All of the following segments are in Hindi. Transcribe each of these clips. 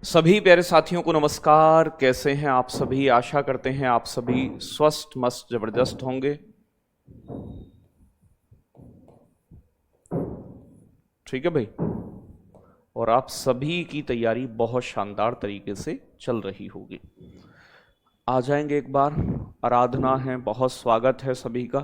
सभी प्यारे साथियों को नमस्कार। कैसे हैं आप सभी? आशा करते हैं आप सभी स्वस्थ मस्त जबरदस्त होंगे। ठीक है भाई। और आप सभी की तैयारी बहुत शानदार तरीके से चल रही होगी। आ जाएंगे एक बार, आराधना है, बहुत स्वागत है सभी का।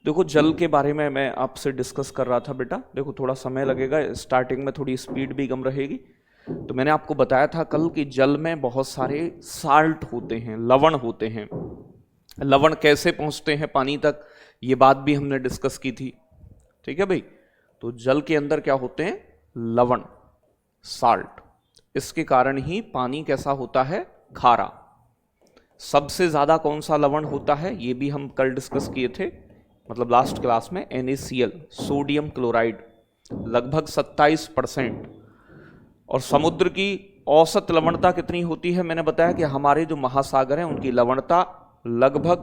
देखो, जल के बारे में मैं आपसे डिस्कस कर रहा था बेटा। देखो, थोड़ा समय लगेगा, स्टार्टिंग में थोड़ी स्पीड भी कम रहेगी। तो मैंने आपको बताया था कल कि जल में बहुत सारे साल्ट होते हैं, लवण होते हैं। लवण कैसे पहुंचते हैं पानी तक, ये बात भी हमने डिस्कस की थी। ठीक है भाई। तो जल के अंदर क्या होते हैं? लवण, साल्ट। इसके कारण ही पानी कैसा होता है? खारा। सबसे ज्यादा कौन सा लवण होता है, ये भी हम कल डिस्कस किए थे, मतलब लास्ट क्लास में। NaCl, सोडियम क्लोराइड, लगभग 27%। और समुद्र की औसत लवणता कितनी होती है? मैंने बताया कि हमारे जो महासागर हैं उनकी लवणता लगभग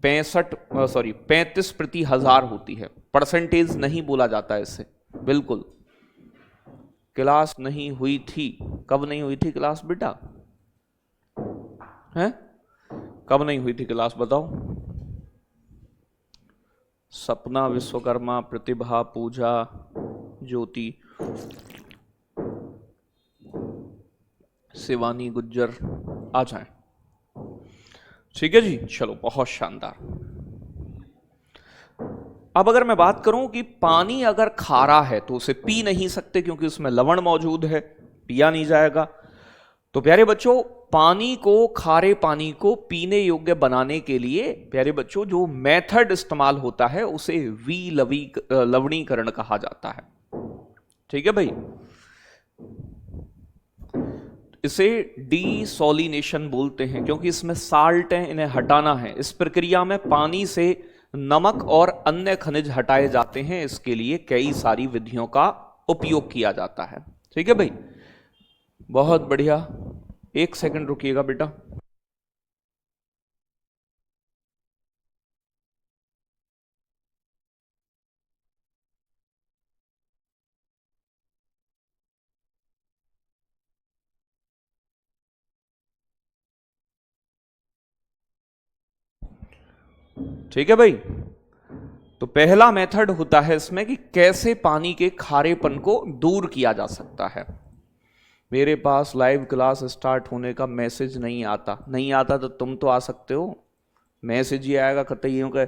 35 प्रति 1000 होती है। परसेंटेज नहीं बोला जाता है इससे, बिल्कुल। क्लास नहीं हुई थी? कब नहीं हुई थी क्लास बेटा? हैं? कब नहीं हुई थी क्लास बताओ? सपना, विश्वकर्मा, प्रतिभा, पूजा, ज्योति, शिवानी, गुज्जर, आ जाए। ठीक है जी, चलो, बहुत शानदार। अब अगर मैं बात करूं कि पानी अगर खारा है तो उसे पी नहीं सकते क्योंकि उसमें लवण मौजूद है, पिया नहीं जाएगा। तो प्यारे बच्चों, पानी को, खारे पानी को पीने योग्य बनाने के लिए प्यारे बच्चों जो मेथड इस्तेमाल होता है उसे लवणीकरण कहा जाता है। ठीक है भाई। इसे डीसोलिनेशन बोलते हैं क्योंकि इसमें साल्ट है, इन्हें हटाना है। इस प्रक्रिया में पानी से नमक और अन्य खनिज हटाए जाते हैं। इसके लिए कई सारी विधियों का उपयोग किया जाता है। ठीक है भाई, बहुत बढ़िया। एक सेकंड रुकिएगा बेटा। ठीक है भाई। तो पहला मेथड होता है इसमें कि कैसे पानी के खारेपन को दूर किया जा सकता है। मेरे पास लाइव क्लास स्टार्ट होने का मैसेज नहीं आता। नहीं आता तो तुम तो आ सकते हो। मैसेज ही आएगा कतईयों का,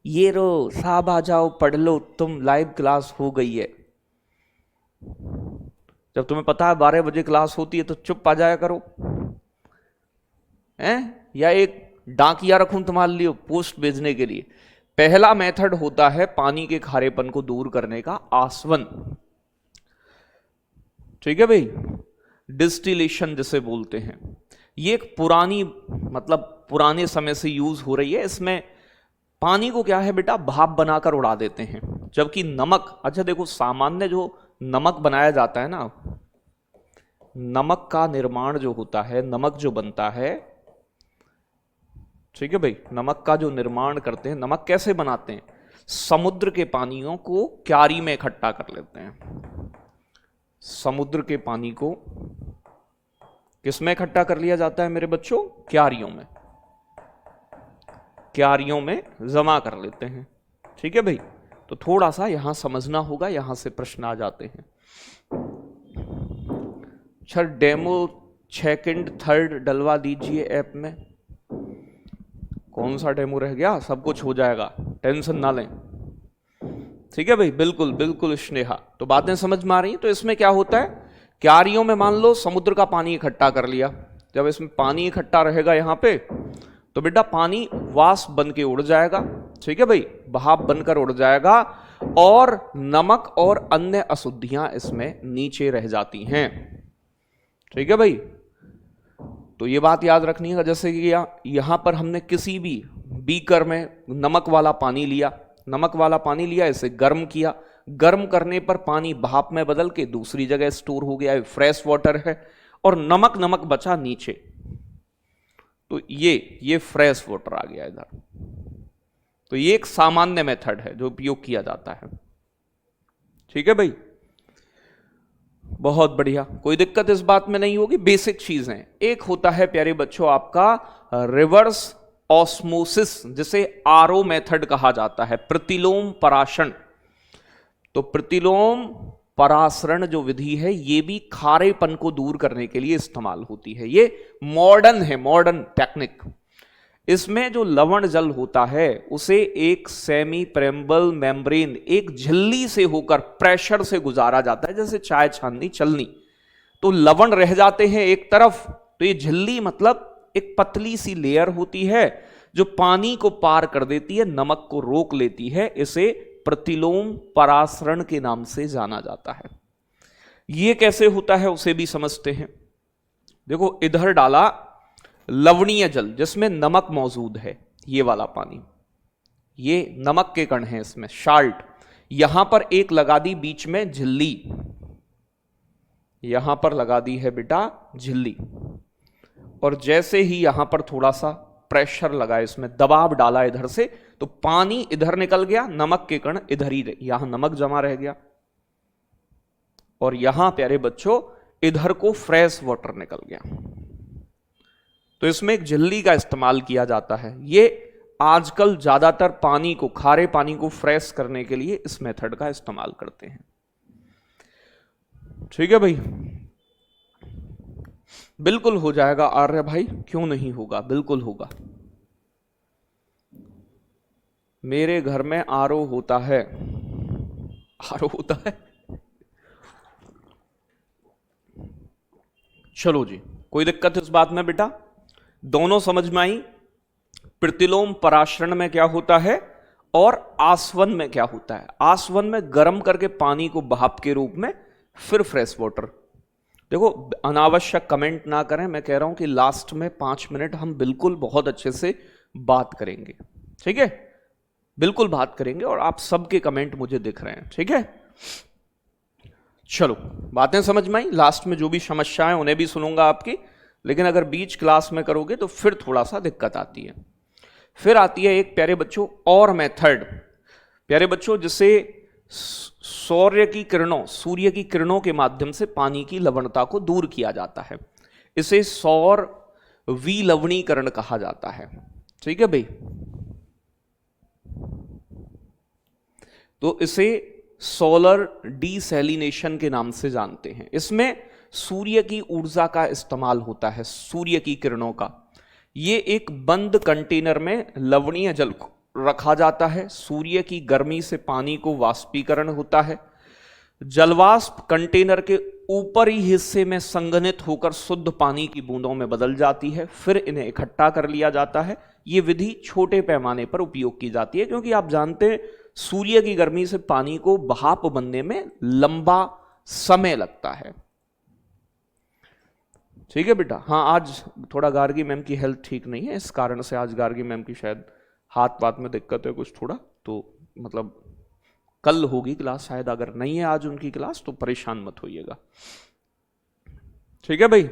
ये रो साहब आ जाओ पढ़ लो, तुम लाइव क्लास हो गई है। जब तुम्हें पता है 12 बजे क्लास होती है तो चुप आ जाया करो। हैं? या एक डाकिया रखूं तुम्हारे लिए पोस्ट भेजने के लिए? पहला मेथड होता है पानी के खारेपन को दूर करने का, आसवन। ठीक है भाई, डिस्टिलेशन जिसे बोलते हैं। ये एक पुरानी, मतलब पुराने समय से यूज हो रही है। इसमें पानी को क्या है बेटा, भाप बनाकर उड़ा देते हैं। जबकि नमक, अच्छा देखो, सामान्य जो नमक बनाया जाता है ना, नमक का निर्माण जो होता है, नमक जो बनता है, ठीक है भाई, नमक का जो निर्माण करते हैं, नमक कैसे बनाते हैं? समुद्र के पानियों को क्यारी में इकट्ठा कर लेते हैं। समुद्र के पानी को किसमें इकट्ठा कर लिया जाता है मेरे बच्चों? क्यारियों में। क्यारियों में जमा कर लेते हैं। ठीक है भाई। तो थोड़ा सा यहां समझना होगा, यहां से प्रश्न आ जाते हैं। सर डेमो सेकंड थर्ड डलवा दीजिए ऐप में। कौन सा डेमो रह गया? सब कुछ हो जाएगा, टेंशन ना लें। ठीक है भाई, बिल्कुल बिल्कुल स्नेहा। तो बातें समझ में आ रही हैं? तो इसमें क्या होता है, क्यारियों में मान लो समुद्र का पानी इकट्ठा कर लिया। जब इसमें पानी इकट्ठा रहेगा यहां पे, तो बेटा पानी वाष्प बन के उड़ जाएगा। ठीक है भाई, भाप बनकर उड़ जाएगा और नमक और अन्य अशुद्धियां इसमें नीचे रह जाती हैं। ठीक है भाई। तो ये बात याद रखनी है। जैसे कि यहां पर हमने किसी भी बीकर में नमक वाला पानी लिया, नमक वाला पानी लिया, इसे गर्म किया। गर्म करने पर पानी भाप में बदल के दूसरी जगह स्टोर हो गया, फ्रेश वाटर है, और नमक नमक बचा नीचे। तो ये फ्रेश वाटर आ गया इधर। तो ये एक सामान्य मेथड है जो उपयोग किया जाता है। ठीक है भाई। बहुत बढ़िया, कोई दिक्कत इस बात में नहीं होगी। बेसिक चीजें, एक होता है प्यारे बच्चों आपका रिवर्स ऑस्मोसिस, जिसे आरओ मेथड कहा जाता है, प्रतिलोम पराशरण। तो प्रतिलोम परासरण जो विधि है ये भी खारेपन को दूर करने के लिए इस्तेमाल होती है। ये मॉडर्न है, मॉडर्न टेक्निक। इसमें जो लवण जल होता है उसे एक सेमी प्रेम्बल मेम्ब्रेन, एक झिल्ली से होकर प्रेशर से गुजारा जाता है, जैसे चाय छाननी चलनी। तो लवण रह जाते हैं एक तरफ, तो ये झिल्ली मतलब एक पतली सी लेयर होती है जो पानी को पार कर देती है, नमक को रोक लेती है। इसे प्रतिलोम परासरण के नाम से जाना जाता है। यह कैसे होता है उसे भी समझते हैं। देखो, इधर डाला लवणीय जल जिसमें नमक मौजूद है, ये वाला पानी, ये नमक के कण हैं इसमें, साल्ट। यहां पर एक लगा दी बीच में झिल्ली, यहां पर लगा दी है बेटा झिल्ली, और जैसे ही यहां पर थोड़ा सा प्रेशर लगा, इसमें दबाव डाला इधर से, तो पानी इधर निकल गया, नमक के कण इधर ही, यहां नमक जमा रह गया, और यहां प्यारे बच्चों इधर को फ्रेश वाटर निकल गया। तो इसमें एक झिल्ली का इस्तेमाल किया जाता है। ये आजकल ज्यादातर पानी को, खारे पानी को फ्रेश करने के लिए इस मेथड का इस्तेमाल करते हैं। ठीक है भाई, बिल्कुल हो जाएगा आर्य भाई, क्यों नहीं होगा, बिल्कुल होगा। मेरे घर में आरओ होता है, आरओ होता है। चलो जी, कोई दिक्कत इस बात में बेटा? दोनों समझ में आई? प्रतिलोम पराशरण में क्या होता है और आसवन में क्या होता है। आसवन में गर्म करके पानी को भाप के रूप में, फिर फ्रेश वाटर। देखो, अनावश्यक कमेंट ना करें, मैं कह रहा हूं कि लास्ट में 5 मिनट हम बिल्कुल बहुत अच्छे से बात करेंगे, ठीक है? बिल्कुल बात करेंगे, और आप सबके कमेंट मुझे दिख रहे हैं, ठीक है? चलो, बातें समझ में आई? लास्ट में जो भी समस्याएं उन्हें भी सुनूंगा आपकी, लेकिन अगर बीच क्लास में करोगे तो फिर थोड़ा सा दिक्कत आती है। फिर आती है एक प्यारे बच्चों और मेथड, प्यारे बच्चों, जिसे सूर्य की किरणों के माध्यम से पानी की लवणता को दूर किया जाता है। इसे सौर विलवणीकरण कहा जाता है, ठीक है भाई? तो इसे सोलर डिसैलिनेशन के नाम से जानते हैं। इसमें सूर्य की ऊर्जा का इस्तेमाल होता है, सूर्य की किरणों का। यह एक बंद कंटेनर में लवणीय जल को रखा जाता है, सूर्य की गर्मी से पानी को वाष्पीकरण होता है, जलवाष्प कंटेनर के ऊपरी हिस्से में संघनित होकर शुद्ध पानी की बूंदों में बदल जाती है, फिर इन्हें इकट्ठा कर लिया जाता है। यह विधि छोटे पैमाने पर उपयोग की जाती है, क्योंकि आप जानते हैं सूर्य की गर्मी से पानी को भाप बनने में लंबा समय लगता है, ठीक है बेटा? हाँ, आज थोड़ा गार्गी मैम की हेल्थ ठीक नहीं है, इस कारण से आज गार्गी मैम की शायद हाथ पात में दिक्कत है कुछ थोड़ा, तो मतलब कल होगी क्लास शायद। अगर नहीं है आज उनकी क्लास तो परेशान मत होइएगा, ठीक है भाई?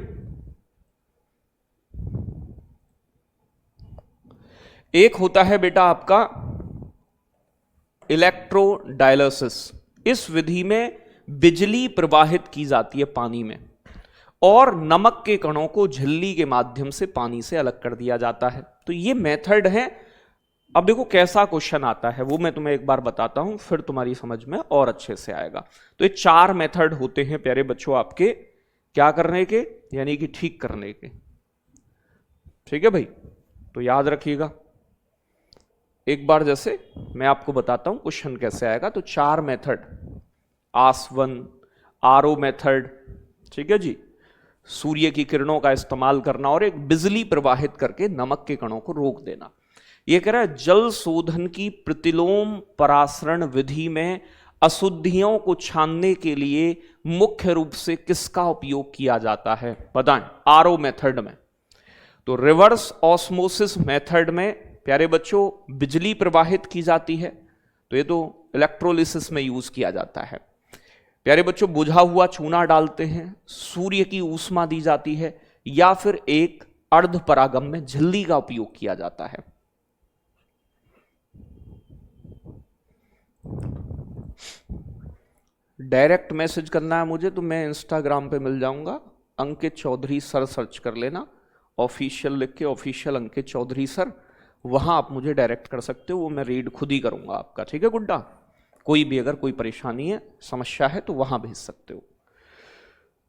एक होता है बेटा आपका इलेक्ट्रोडायलिसिस। इस विधि में बिजली प्रवाहित की जाती है पानी में, और नमक के कणों को झिल्ली के माध्यम से पानी से अलग कर दिया जाता है। तो ये मेथड है। अब देखो कैसा क्वेश्चन आता है वो मैं तुम्हें एक बार बताता हूं, फिर तुम्हारी समझ में और अच्छे से आएगा। तो ये 4 मेथड होते हैं प्यारे बच्चों आपके क्या करने के, यानी कि ठीक करने के, ठीक है भाई? तो याद रखिएगा एक बार, जैसे मैं आपको बताता हूं क्वेश्चन कैसे आएगा। तो 4 मेथड, आसवन, आरओ मेथड, ठीक है जी, सूर्य की किरणों का इस्तेमाल करना, और एक बिजली प्रवाहित करके नमक के कणों को रोक देना। यह कह रहा है जल शोधन की प्रतिलोम परासरण विधि में अशुद्धियों को छानने के लिए मुख्य रूप से किसका उपयोग किया जाता है? बताएं। आरओ मेथड में। तो रिवर्स ऑस्मोसिस मेथड में प्यारे बच्चों बिजली प्रवाहित की जाती है, तो ये तो इलेक्ट्रोलिसिस में यूज किया जाता है। प्यारे बच्चों बुझा हुआ चूना डालते हैं, सूर्य की ऊष्मा दी जाती है, या फिर एक अर्ध परागम में झिल्ली का उपयोग किया जाता है। डायरेक्ट मैसेज करना है मुझे तो मैं इंस्टाग्राम पे मिल जाऊंगा, अंकित चौधरी सर सर्च कर लेना, ऑफिशियल लिख के ऑफिशियल अंकित चौधरी सर, वहां आप मुझे डायरेक्ट कर सकते हो, वो मैं रीड खुद ही करूंगा आपका। ठीक है गुड्डा, कोई भी अगर कोई परेशानी है समस्या है तो वहां भेज सकते हो।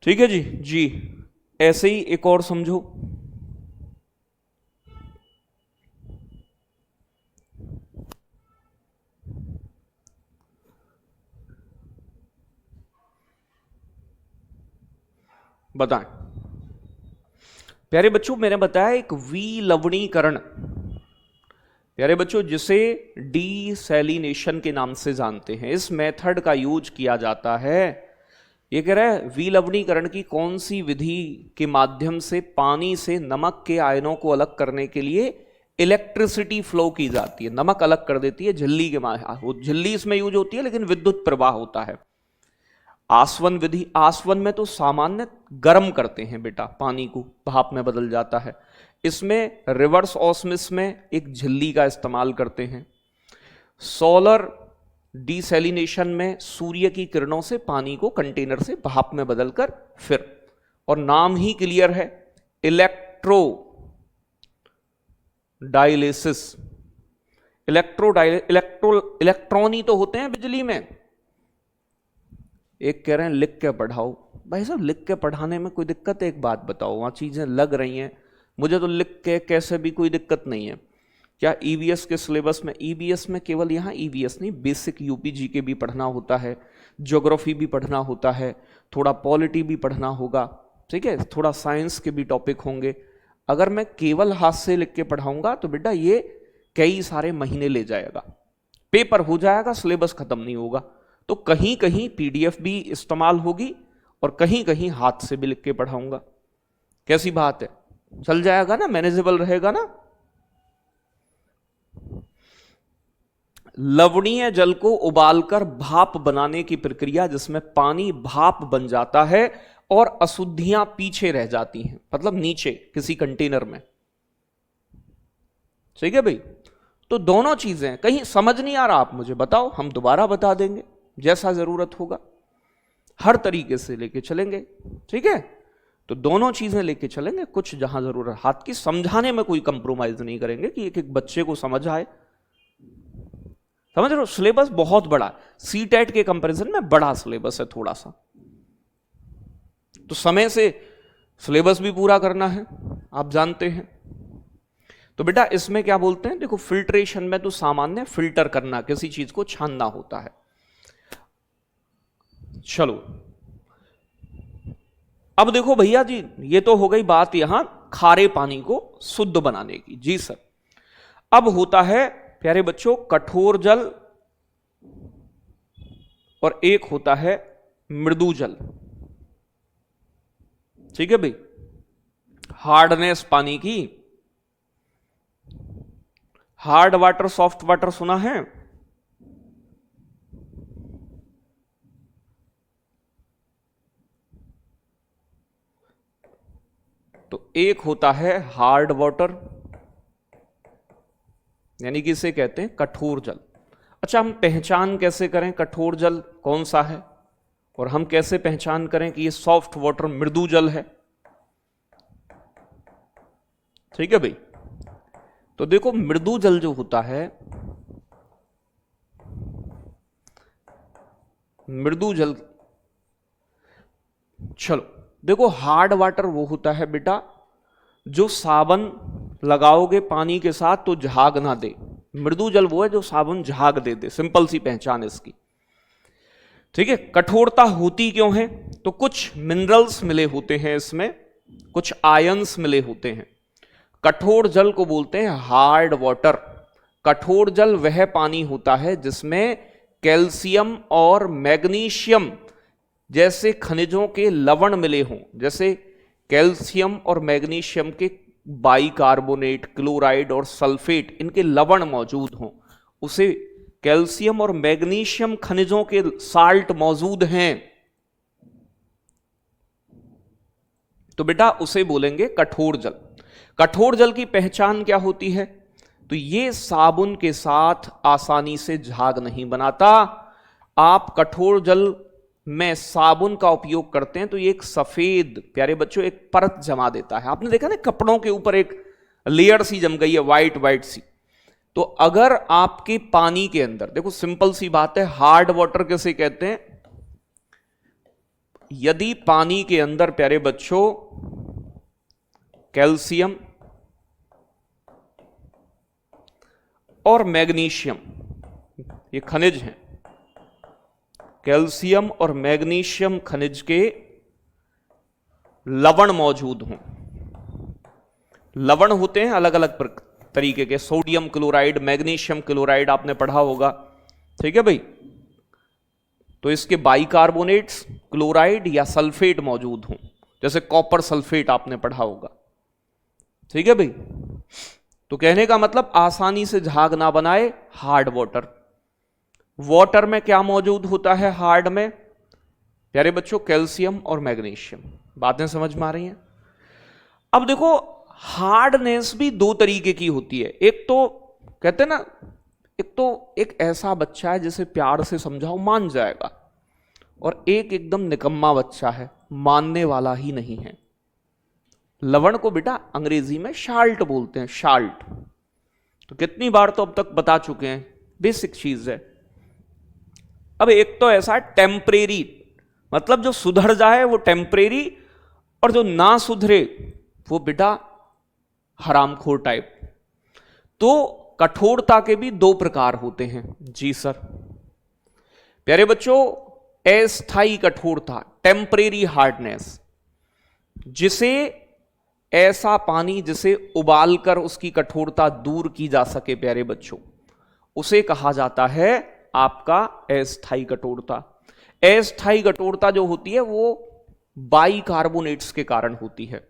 ठीक है जी। जी ऐसे ही एक और समझो, बताएं प्यारे बच्चों, मैंने बताया एक विलवणीकरण, प्यारे बच्चों जिसे डीसैलिनेशन के नाम से जानते हैं, इस मेथड का यूज किया जाता है। ये कह रहा है विलवणीकरण की कौन सी विधि के माध्यम से पानी से नमक के आयनों को अलग करने के लिए इलेक्ट्रिसिटी फ्लो की जाती है, नमक अलग कर देती है झिल्ली के, झिल्ली इसमें यूज होती है लेकिन विद्युत प्रवाह होता है। आसवन विधि, आसवन में तो सामान्य गर्म करते हैं बेटा, पानी को भाप में बदल जाता है। इसमें रिवर्स ऑस्मिस में एक झिल्ली का इस्तेमाल करते हैं। सोलर डीसैलिनेशन में सूर्य की किरणों से पानी को कंटेनर से भाप में बदलकर फिर, और नाम ही क्लियर है, इलेक्ट्रोडायलिसिस। इलेक्ट्रॉन ही तो होते हैं बिजली में। एक कह रहे हैं लिख के पढ़ाओ, भाई साहब लिख के पढ़ाने में कोई दिक्कत है? एक बात बताओ, वहां चीजें लग रही हैं, मुझे तो लिख के कैसे भी कोई दिक्कत नहीं है। क्या ईवीएस के सिलेबस में, ईवीएस में केवल यहाँ ईवीएस नहीं, बेसिक यूपीजी के भी पढ़ना होता है, ज्योग्राफी भी पढ़ना होता है, थोड़ा पॉलिटी भी पढ़ना होगा, ठीक है, थोड़ा साइंस के भी टॉपिक होंगे। अगर मैं केवल हाथ से लिख के पढ़ाऊंगा तो बेटा ये कई सारे महीने ले जाएगा, पेपर हो जाएगा, सिलेबस खत्म नहीं होगा। तो कहीं कहीं पीडीएफ भी इस्तेमाल होगी और कहीं कहीं हाथ से भी लिख के पढ़ाऊंगा। कैसी बात है, चल जाएगा ना, मैनेजेबल रहेगा ना। लवणीय जल को उबालकर भाप बनाने की प्रक्रिया, जिसमें पानी भाप बन जाता है और अशुद्धियां पीछे रह जाती हैं, मतलब नीचे किसी कंटेनर में। ठीक है भाई, तो दोनों चीजें, कहीं समझ नहीं आ रहा आप मुझे बताओ, हम दोबारा बता देंगे जैसा जरूरत होगा, हर तरीके से लेके चलेंगे। ठीक है, तो दोनों चीजें लेके चलेंगे, कुछ जहां जरूरत हाथ की, समझाने में कोई कंप्रोमाइज नहीं करेंगे कि एक एक बच्चे को समझ आए। समझ रहे हो, सिलेबस बहुत बड़ा, सीटेट के कंपैरिजन में बड़ा सिलेबस है थोड़ा सा, तो समय से सिलेबस भी पूरा करना है, आप जानते हैं। तो बेटा इसमें क्या बोलते हैं, देखो फिल्ट्रेशन में तो सामान्य फिल्टर करना, किसी चीज को छानना होता है। चलो अब देखो भैया जी, ये तो हो गई बात यहां खारे पानी को शुद्ध बनाने की। जी सर, अब होता है प्यारे बच्चों कठोर जल और एक होता है मृदु जल। ठीक है भाई, हार्डनेस पानी की, हार्ड वाटर सॉफ्ट वाटर सुना है? तो एक होता है हार्ड वाटर, यानी कि इसे कहते हैं कठोर जल। अच्छा, हम पहचान कैसे करें कठोर जल कौन सा है, और हम कैसे पहचान करें कि ये सॉफ्ट वाटर मृदु जल है? ठीक है भाई, तो देखो मृदु जल जो होता है, मृदु जल, चलो देखो हार्ड वाटर वो होता है बेटा जो साबुन लगाओगे पानी के साथ तो झाग ना दे, मृदु जल वो है जो साबुन झाग दे दे, सिंपल सी पहचान इसकी। ठीक है, कठोरता होती क्यों है, तो कुछ मिनरल्स मिले होते हैं इसमें, कुछ आयंस मिले होते हैं। कठोर जल को बोलते हैं हार्ड वाटर। कठोर जल वह पानी होता है जिसमें कैल्शियम और मैग्नीशियम जैसे खनिजों के लवण मिले हों, जैसे कैल्शियम और मैग्नीशियम के बाइकार्बोनेट, क्लोराइड और सल्फेट, इनके लवण मौजूद हों, उसे कैल्शियम और मैग्नीशियम खनिजों के साल्ट मौजूद हैं, तो बेटा उसे बोलेंगे कठोर जल। कठोर जल की पहचान क्या होती है, तो ये साबुन के साथ आसानी से झाग नहीं बनाता। आप कठोर जल में साबुन का उपयोग करते हैं तो ये एक सफेद, प्यारे बच्चों, एक परत जमा देता है। आपने देखा ना कपड़ों के ऊपर एक लेयर सी जम गई है, वाइट वाइट सी। तो अगर आपके पानी के अंदर, देखो सिंपल सी बात है, हार्ड वाटर किसे कहते हैं? यदि पानी के अंदर प्यारे बच्चों कैल्शियम और मैग्नीशियम, ये खनिज हैं, कैल्शियम और मैग्नीशियम खनिज के लवण मौजूद हों। लवण होते हैं अलग अलग तरीके के, सोडियम क्लोराइड, मैग्नीशियम क्लोराइड आपने पढ़ा होगा, ठीक है भाई। तो इसके बाइकार्बोनेट्स, क्लोराइड या सल्फेट मौजूद हों, जैसे कॉपर सल्फेट आपने पढ़ा होगा, ठीक है भाई। तो कहने का मतलब आसानी से झाग ना बनाए हार्ड वाटर। वाटर में क्या मौजूद होता है हार्ड में? प्यारे बच्चों कैल्शियम और मैग्नीशियम। बातें समझ में आ रही हैं? अब देखो हार्डनेस भी दो तरीके की होती है। एक तो कहते हैं ना, एक तो एक ऐसा बच्चा है जिसे प्यार से समझाओ मान जाएगा, और एक एकदम निकम्मा बच्चा है, मानने वाला ही नहीं है। लवण को बेटा अंग्रेजी में शाल्ट बोलते हैं, शाल्ट। तो कितनी बार तो अब तक बता चुके हैं, बेसिक चीज है। अब एक तो ऐसा टेम्परेरी, मतलब जो सुधर जाए वो टेम्परेरी, और जो ना सुधरे वो बेटा हरामखोर टाइप। तो कठोरता के भी दो प्रकार होते हैं। जी सर। प्यारे बच्चों, अस्थायी कठोरता, टेम्परेरी हार्डनेस, जिसे ऐसा पानी जिसे उबालकर उसकी कठोरता दूर की जा सके, प्यारे बच्चों, उसे कहा जाता है आपका अस्थायी कठोरता। अस्थायी कठोरता जो होती है वो बाइकार्बोनेट्स के कारण होती है।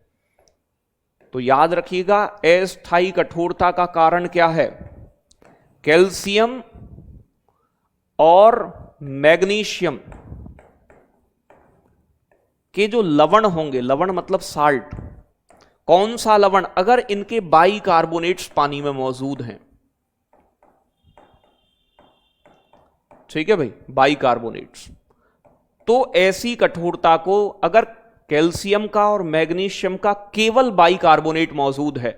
तो याद रखिएगा, अस्थायी कठोरता का कारण क्या है? कैल्शियम और मैग्नीशियम के जो लवण होंगे, लवण मतलब साल्ट, कौन सा लवण? अगर इनके बाइकार्बोनेट्स पानी में मौजूद हैं, ठीक है भाई, बाइकार्बोनेट्स, तो ऐसी कठोरता को, अगर कैल्शियम का और मैग्नीशियम का केवल बाइकार्बोनेट मौजूद है,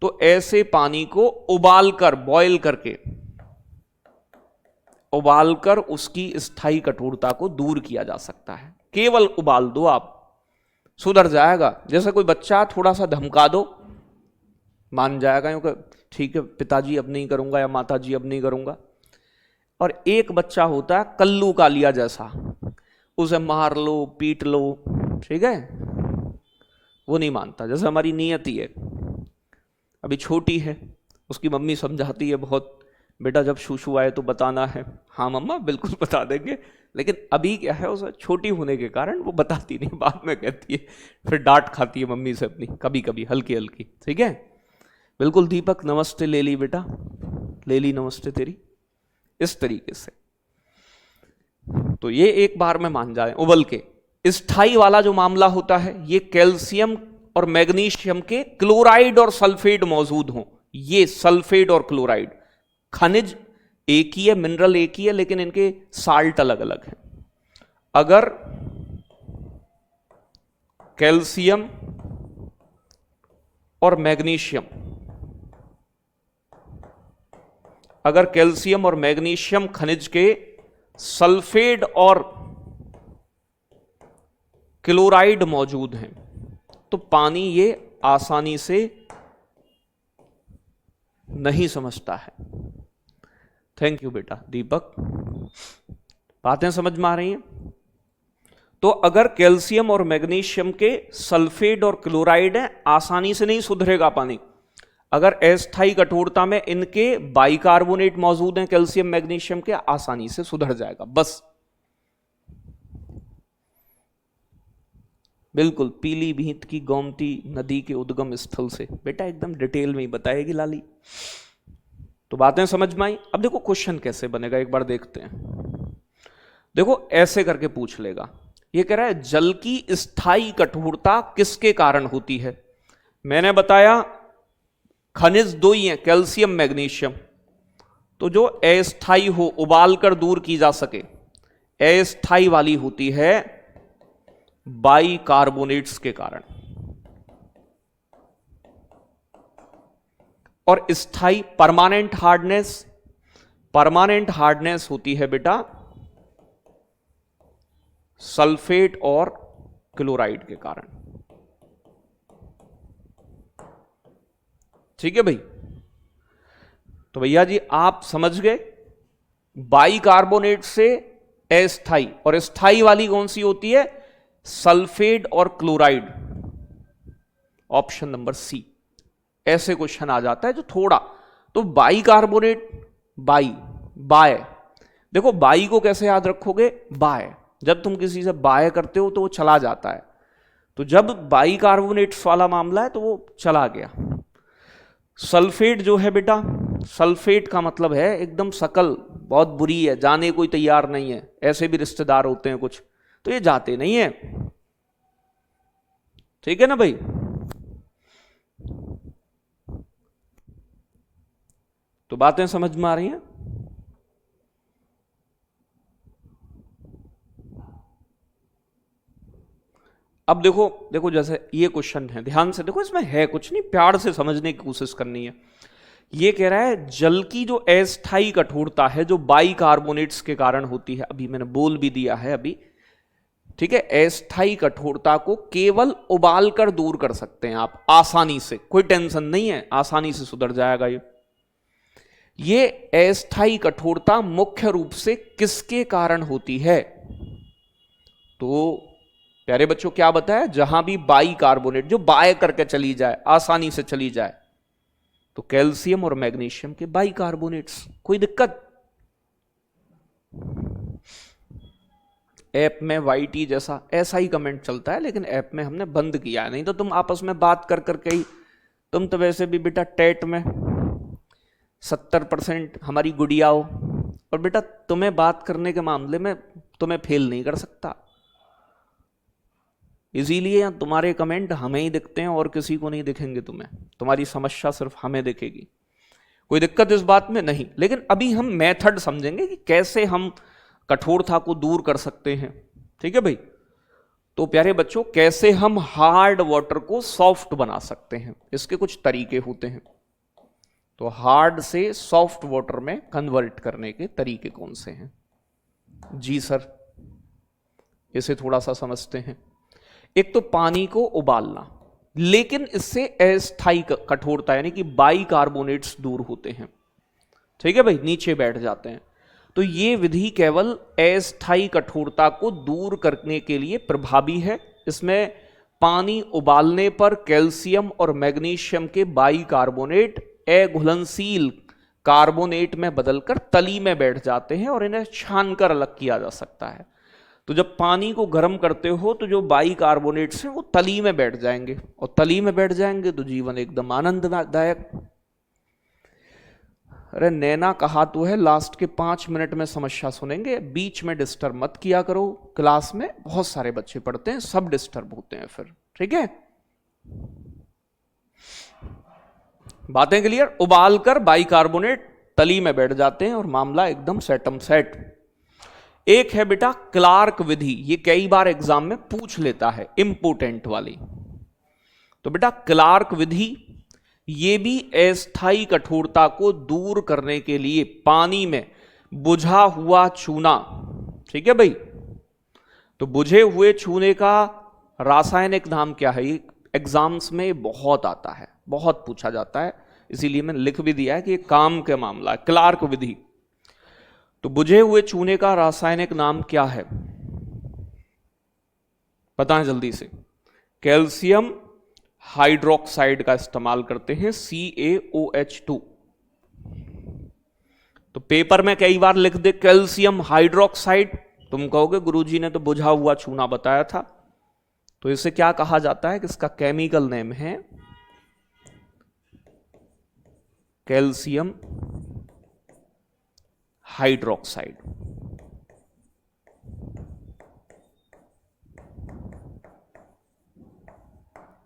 तो ऐसे पानी को उबालकर, बॉयल करके उबालकर उसकी स्थायी कठोरता को दूर किया जा सकता है। केवल उबाल दो आप, सुधर जाएगा। जैसे कोई बच्चा थोड़ा सा धमका दो, मान जाएगा, यूं ठीक है पिताजी अब नहीं करूंगा या माताजी अब नहीं करूंगा। और एक बच्चा होता है कल्लू कालिया जैसा, उसे मार लो, पीट लो, ठीक है, वो नहीं मानता। जैसे हमारी नियति है, अभी छोटी है, उसकी मम्मी समझाती है बहुत, बेटा जब शूशू आए तो बताना है। हाँ मम्मा बिल्कुल बता देंगे, लेकिन अभी क्या है, उसे छोटी होने के कारण वो बताती नहीं, बाद में कहती है, फिर डांट खाती है मम्मी से अपनी, कभी कभी हल्की हल्की, ठीक है। बिल्कुल दीपक, नमस्ते ले ली बेटा, ले ली नमस्ते तेरी, इस तरीके से। तो ये एक बार में मान जाए उबल के। स्थाई वाला जो मामला होता है, ये कैल्शियम और मैग्नीशियम के क्लोराइड और सल्फेट मौजूद हों। ये सल्फेट और क्लोराइड खनिज एक ही है, मिनरल एक ही है, लेकिन इनके साल्ट अलग अलग हैं। अगर कैल्शियम और मैग्नीशियम, अगर कैल्शियम और मैग्नीशियम खनिज के सल्फेट और क्लोराइड मौजूद हैं, तो पानी ये आसानी से नहीं समझता है। थैंक यू बेटा दीपक, बातें समझ में आ रही हैं? तो अगर कैल्शियम और मैग्नीशियम के सल्फेट और क्लोराइड है, आसानी से नहीं सुधरेगा पानी। अगर अस्थायी कठोरता में इनके बाइकार्बोनेट मौजूद हैं, कैल्शियम मैग्नीशियम के, आसानी से सुधर जाएगा। बस बिल्कुल पीलीभीत की गोमती नदी के उद्गम स्थल से, बेटा एकदम डिटेल में ही बताएगी लाली। तो बातें समझ में आई? अब देखो क्वेश्चन कैसे बनेगा, एक बार देखते हैं। देखो ऐसे करके पूछ लेगा, ये कह रहा है जल की स्थायी कठोरता किसके कारण होती है? मैंने बताया खनिज दो ही हैं, कैल्शियम मैग्नीशियम। तो जो अस्थायी हो, उबाल कर दूर की जा सके, अस्थाई वाली होती है बाइकार्बोनेट्स के कारण, और स्थाई परमानेंट हार्डनेस होती है बेटा सल्फेट और क्लोराइड के कारण। ठीक है भाई, तो भैया जी आप समझ गए, बाइकार्बोनेट से अस्थाई, और स्थाई वाली कौन सी होती है? सल्फेट और क्लोराइड, ऑप्शन नंबर सी। ऐसे क्वेश्चन आ जाता है जो थोड़ा, तो बाइकार्बोनेट बाय, देखो बाई को कैसे याद रखोगे? बाय, जब तुम किसी से बाय करते हो तो वो चला जाता है, तो जब बाइकार्बोनेट्स वाला मामला है तो वो चला गया। सल्फेट जो है बेटा, सल्फेट का मतलब है एकदम शकल बहुत बुरी है, जाने कोई तैयार नहीं है, ऐसे भी रिश्तेदार होते हैं कुछ, तो ये जाते नहीं है। ठीक है ना भाई? तो बातें समझ में आ रही हैं? अब देखो जैसे ये क्वेश्चन है, ध्यान से देखो, इसमें है कुछ नहीं, प्यार से समझने की कोशिश करनी है। ये कह रहा है जल की जो अस्थाई कठोरता है जो बाइकार्बोनेट्स के कारण होती है, अभी मैंने बोल भी दिया है अभी, ठीक है, अस्थाई कठोरता को केवल उबाल कर दूर कर सकते हैं आप आसानी से, कोई टेंशन नहीं है, आसानी से सुधर जाएगा ये अस्थाई कठोरता मुख्य रूप से किसके कारण होती है? तो प्यारे बच्चों क्या बताया, जहां भी बाइकार्बोनेट जो बाय करके चली जाए, आसानी से चली जाए, तो कैल्शियम और मैग्नीशियम के बाइकार्बोनेट्स, कोई दिक्कत? ऐप में वाईटी जैसा ऐसा ही कमेंट चलता है, लेकिन ऐप में हमने बंद किया है, नहीं तो तुम आपस में बात कर करके ही, तुम तो वैसे भी बेटा टेट में 70% हमारी गुड़िया हो, और बेटा तुम्हें बात करने के मामले में तुम्हें फेल नहीं कर सकता, इसीलिए तुम्हारे कमेंट हमें ही दिखते हैं और किसी को नहीं दिखेंगे तुम्हें, तुम्हारी समस्या सिर्फ हमें दिखेगी। कोई दिक्कत इस बात में नहीं, लेकिन अभी हम मेथड समझेंगे कि कैसे हम कठोरता को दूर कर सकते हैं। ठीक है भाई? तो प्यारे बच्चों, कैसे हम हार्ड वाटर को सॉफ्ट बना सकते हैं, इसके कुछ तरीके होते हैं। तो हार्ड से सॉफ्ट वाटर में कन्वर्ट करने के तरीके कौन से हैं? जी सर, इसे थोड़ा सा समझते हैं। एक तो पानी को उबालना, लेकिन इससे अस्थाई कठोरता यानी कि बाइकार्बोनेट्स दूर होते हैं। ठीक है भाई, नीचे बैठ जाते हैं। तो ये विधि केवल अस्थाई कठोरता को दूर करने के लिए प्रभावी है। इसमें पानी उबालने पर कैल्शियम और मैग्नीशियम के बाइकार्बोनेट अघुलनशील कार्बोनेट में बदलकर तली में बैठ जाते हैं और इन्हें छानकर अलग किया जा सकता है। तो जब पानी को गर्म करते हो तो जो बाइकार्बोनेट्स हैं वो तली में बैठ जाएंगे, और तली में बैठ जाएंगे तो जीवन एकदम आनंददायक। अरे नैना कहा तो है लास्ट के 5 मिनट में समस्या सुनेंगे, बीच में डिस्टर्ब मत किया करो, क्लास में बहुत सारे बच्चे पढ़ते हैं, सब डिस्टर्ब होते हैं फिर। ठीक है, बातें क्लियर? उबालकर बाइकार्बोनेट तली में बैठ जाते हैं और मामला एकदम सेटम सेट। एक है बेटा क्लार्क विधि, ये कई बार एग्जाम में पूछ लेता है, इंपोर्टेंट वाली। तो बेटा क्लार्क विधि ये भी अस्थाई कठोरता को दूर करने के लिए पानी में बुझा हुआ चूना, ठीक है भाई, तो बुझे हुए चूने का रासायनिक नाम क्या है? ये एग्जाम्स में बहुत आता है, बहुत पूछा जाता है, इसीलिए मैंने लिख भी दिया है कि ये काम का मामला है, क्लार्क विधि। तो बुझे हुए चूने का रासायनिक नाम क्या है? बताएं जल्दी से। कैल्शियम हाइड्रोक्साइड का इस्तेमाल करते हैं, CaOH2। तो पेपर में कई बार लिख दे कैल्शियम हाइड्रोक्साइड, तुम कहोगे गुरुजी ने तो बुझा हुआ चूना बताया था। तो इसे क्या कहा जाता है? कि इसका केमिकल नेम है कैल्शियम हाइड्रोक्साइड।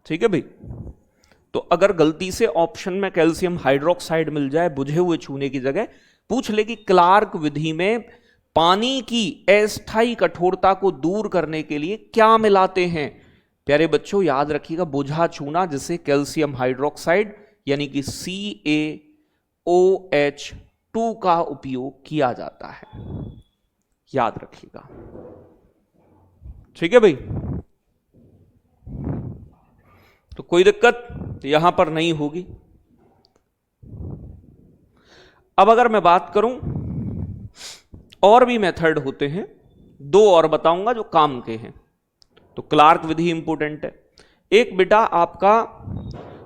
ठीक है भाई? तो अगर गलती से ऑप्शन में कैल्शियम हाइड्रोक्साइड मिल जाए बुझे हुए चूने की जगह, पूछ ले कि क्लार्क विधि में पानी की अस्थायी कठोरता को दूर करने के लिए क्या मिलाते हैं? प्यारे बच्चों याद रखिएगा, बुझा चूना जिसे कैल्शियम हाइड्रोक्साइड यानी कि CaOH2 का उपयोग किया जाता है, याद रखिएगा। ठीक है भाई, तो कोई दिक्कत यहां पर नहीं होगी। अब अगर मैं बात करूं, और भी मेथड होते हैं, दो और बताऊंगा जो काम के हैं। तो क्लार्क विधि इंपोर्टेंट है। एक बेटा आपका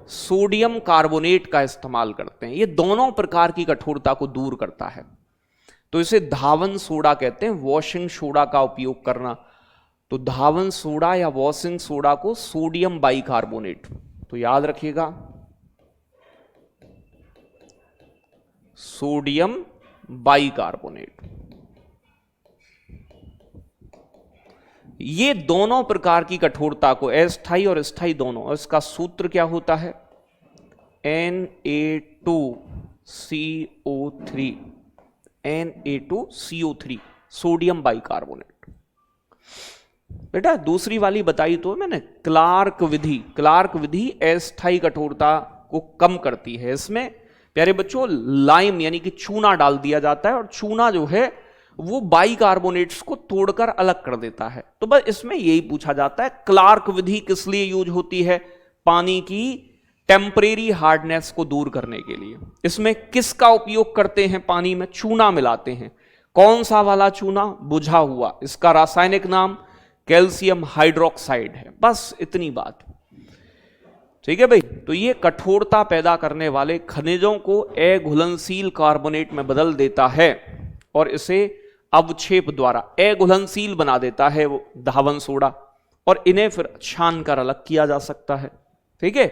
सोडियम कार्बोनेट का इस्तेमाल करते हैं, ये दोनों प्रकार की कठोरता को दूर करता है, तो इसे धावन सोडा कहते हैं, वॉशिंग सोडा का उपयोग करना। तो धावन सोडा या वॉशिंग सोडा को सोडियम बाइकार्बोनेट, तो याद रखिएगा सोडियम बाइकार्बोनेट। ये दोनों प्रकार की कठोरता को, अस्थायी और स्थायी दोनों, और इसका सूत्र क्या होता है? Na2CO3, Na2CO3, sodium bicarbonate. बेटा दूसरी वाली बताई तो मैंने, क्लार्क विधि। क्लार्क विधि अस्थायी कठोरता को कम करती है। इसमें प्यारे बच्चों लाइम यानी कि चूना डाल दिया जाता है, और चूना जो है वो बाइकार्बोनेट्स को तोड़कर अलग कर देता है। तो बस इसमें यही पूछा जाता है, क्लार्क विधि किस लिए यूज होती है? पानी की टेम्परेरी हार्डनेस को दूर करने के लिए। इसमें किसका उपयोग करते हैं? पानी में चूना मिलाते हैं। कौन सा वाला चूना? बुझा हुआ। इसका रासायनिक नाम कैल्शियम हाइड्रोक्साइड है। बस इतनी बात, ठीक है भाई। तो ये कठोरता पैदा करने वाले खनिजों को अघुलनशील कार्बोनेट में बदल देता है और इसे अवक्षेप द्वारा अघुलनशील बना देता है वो धावन सोडा, और इन्हें फिर छान कर अलग किया जा सकता है। ठीक है,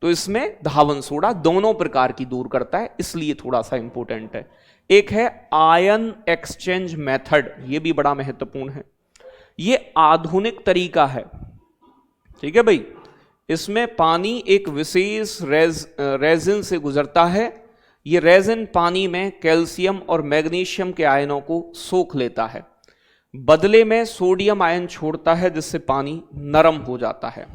तो इसमें धावन सोडा दोनों प्रकार की दूर करता है, इसलिए थोड़ा सा इंपॉर्टेंट है। एक है आयन एक्सचेंज मेथड, ये भी बड़ा महत्वपूर्ण है। ये आधुनिक तरीका है, ठीक है भाई। इसमें पानी एक विशेष रेजिन से गुजरता है। ये रेजिन पानी में कैल्शियम और मैग्नीशियम के आयनों को सोख लेता है, बदले में सोडियम आयन छोड़ता है, जिससे पानी नरम हो जाता है।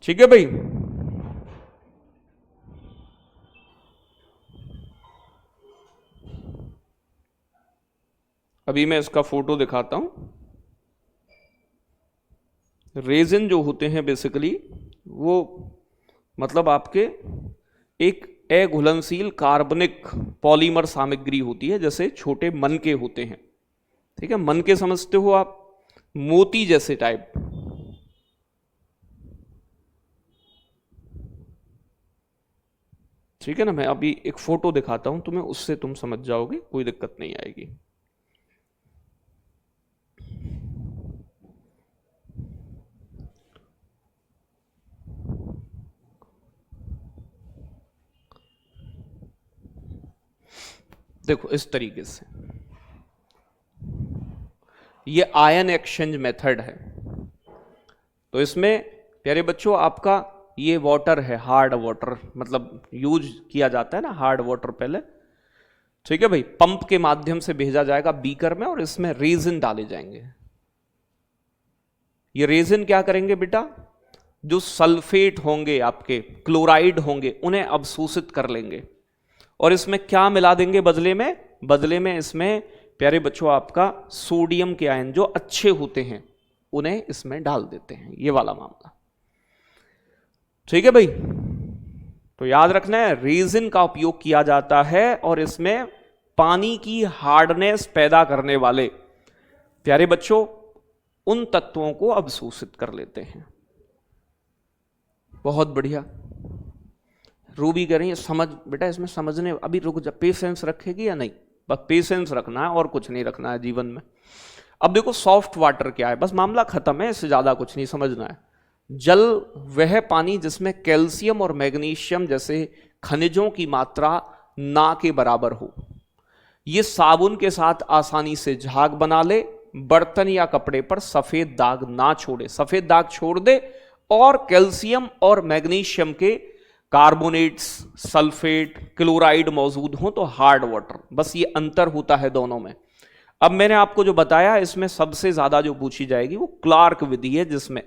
ठीक है भाई। अभी मैं इसका फोटो दिखाता हूं। रेजिन जो होते हैं बेसिकली वो मतलब आपके एक अघुलनशील कार्बनिक पॉलीमर सामग्री होती है, जैसे छोटे मनके होते हैं। ठीक है, मनके समझते हो आप, मोती जैसे टाइप। ठीक है ना, मैं अभी एक फोटो दिखाता हूं तुम्हें, उससे तुम समझ जाओगे, कोई दिक्कत नहीं आएगी। देखो इस तरीके से, ये आयन एक्सचेंज मेथड है। तो इसमें प्यारे बच्चों आपका ये वाटर है, हार्ड वाटर, मतलब यूज किया जाता है ना हार्ड वाटर पहले। ठीक है भाई, पंप के माध्यम से भेजा जाएगा बीकर में, और इसमें रेजिन डाले जाएंगे। ये रेजिन क्या करेंगे बेटा? जो सल्फेट होंगे आपके, क्लोराइड होंगे, उन्हें अवशोषित कर लेंगे, और इसमें क्या मिला देंगे बदले में? बदले में इसमें प्यारे बच्चों आपका सोडियम के आयन जो अच्छे होते हैं उन्हें इसमें डाल देते हैं, ये वाला मामला। ठीक है भाई, तो याद रखना है रेजिन का उपयोग किया जाता है, और इसमें पानी की हार्डनेस पैदा करने वाले प्यारे बच्चों उन तत्वों को अवशोषित कर लेते हैं। बहुत बढ़िया। रूबी कह रही है समझ बेटा, इसमें समझने, अभी रुक जा, पेशेंस रखेगी या नहीं? बस पेशेंस रखना है और कुछ नहीं रखना है जीवन में। अब देखो सॉफ्ट वाटर क्या है, बस मामला खत्म है, इससे ज्यादा कुछ नहीं समझना है। जल वह पानी जिसमें कैल्शियम और मैग्नीशियम जैसे खनिजों की मात्रा ना के बराबर हो। ये साबुन के साथ आसानी से झाग बना ले, बर्तन या कपड़े पर सफेद दाग ना छोड़े। सफेद दाग छोड़ दे और कैल्शियम और मैग्नीशियम के कार्बोनेट्स, सल्फेट, क्लोराइड मौजूद हो तो हार्ड वाटर। बस ये अंतर होता है दोनों में। अब मैंने आपको जो बताया इसमें सबसे ज्यादा जो पूछी जाएगी वो क्लार्क विधि है, जिसमें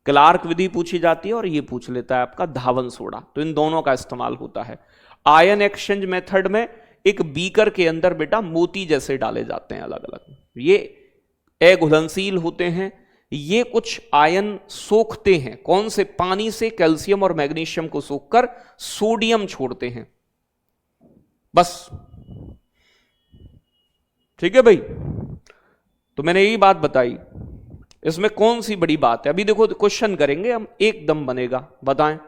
क्लार्क विधि पूछी जाती है और ये पूछ लेता है आपका धावन सोडा। तो इन दोनों का इस्तेमाल होता है। आयन एक्सचेंज मेथड में एक बीकर के अंदर बेटा मोती जैसे डाले जाते हैं अलग अलग, ये अघुलनशील होते हैं। ये कुछ आयन सोखते हैं, कौन से? पानी से कैल्शियम और मैग्नीशियम को सोखकर सोडियम छोड़ते हैं। बस ठीक है भाई। तो मैंने यही बात बताई, इसमें कौन सी बड़ी बात है? अभी देखो क्वेश्चन करेंगे हम, एकदम बनेगा। बताएं।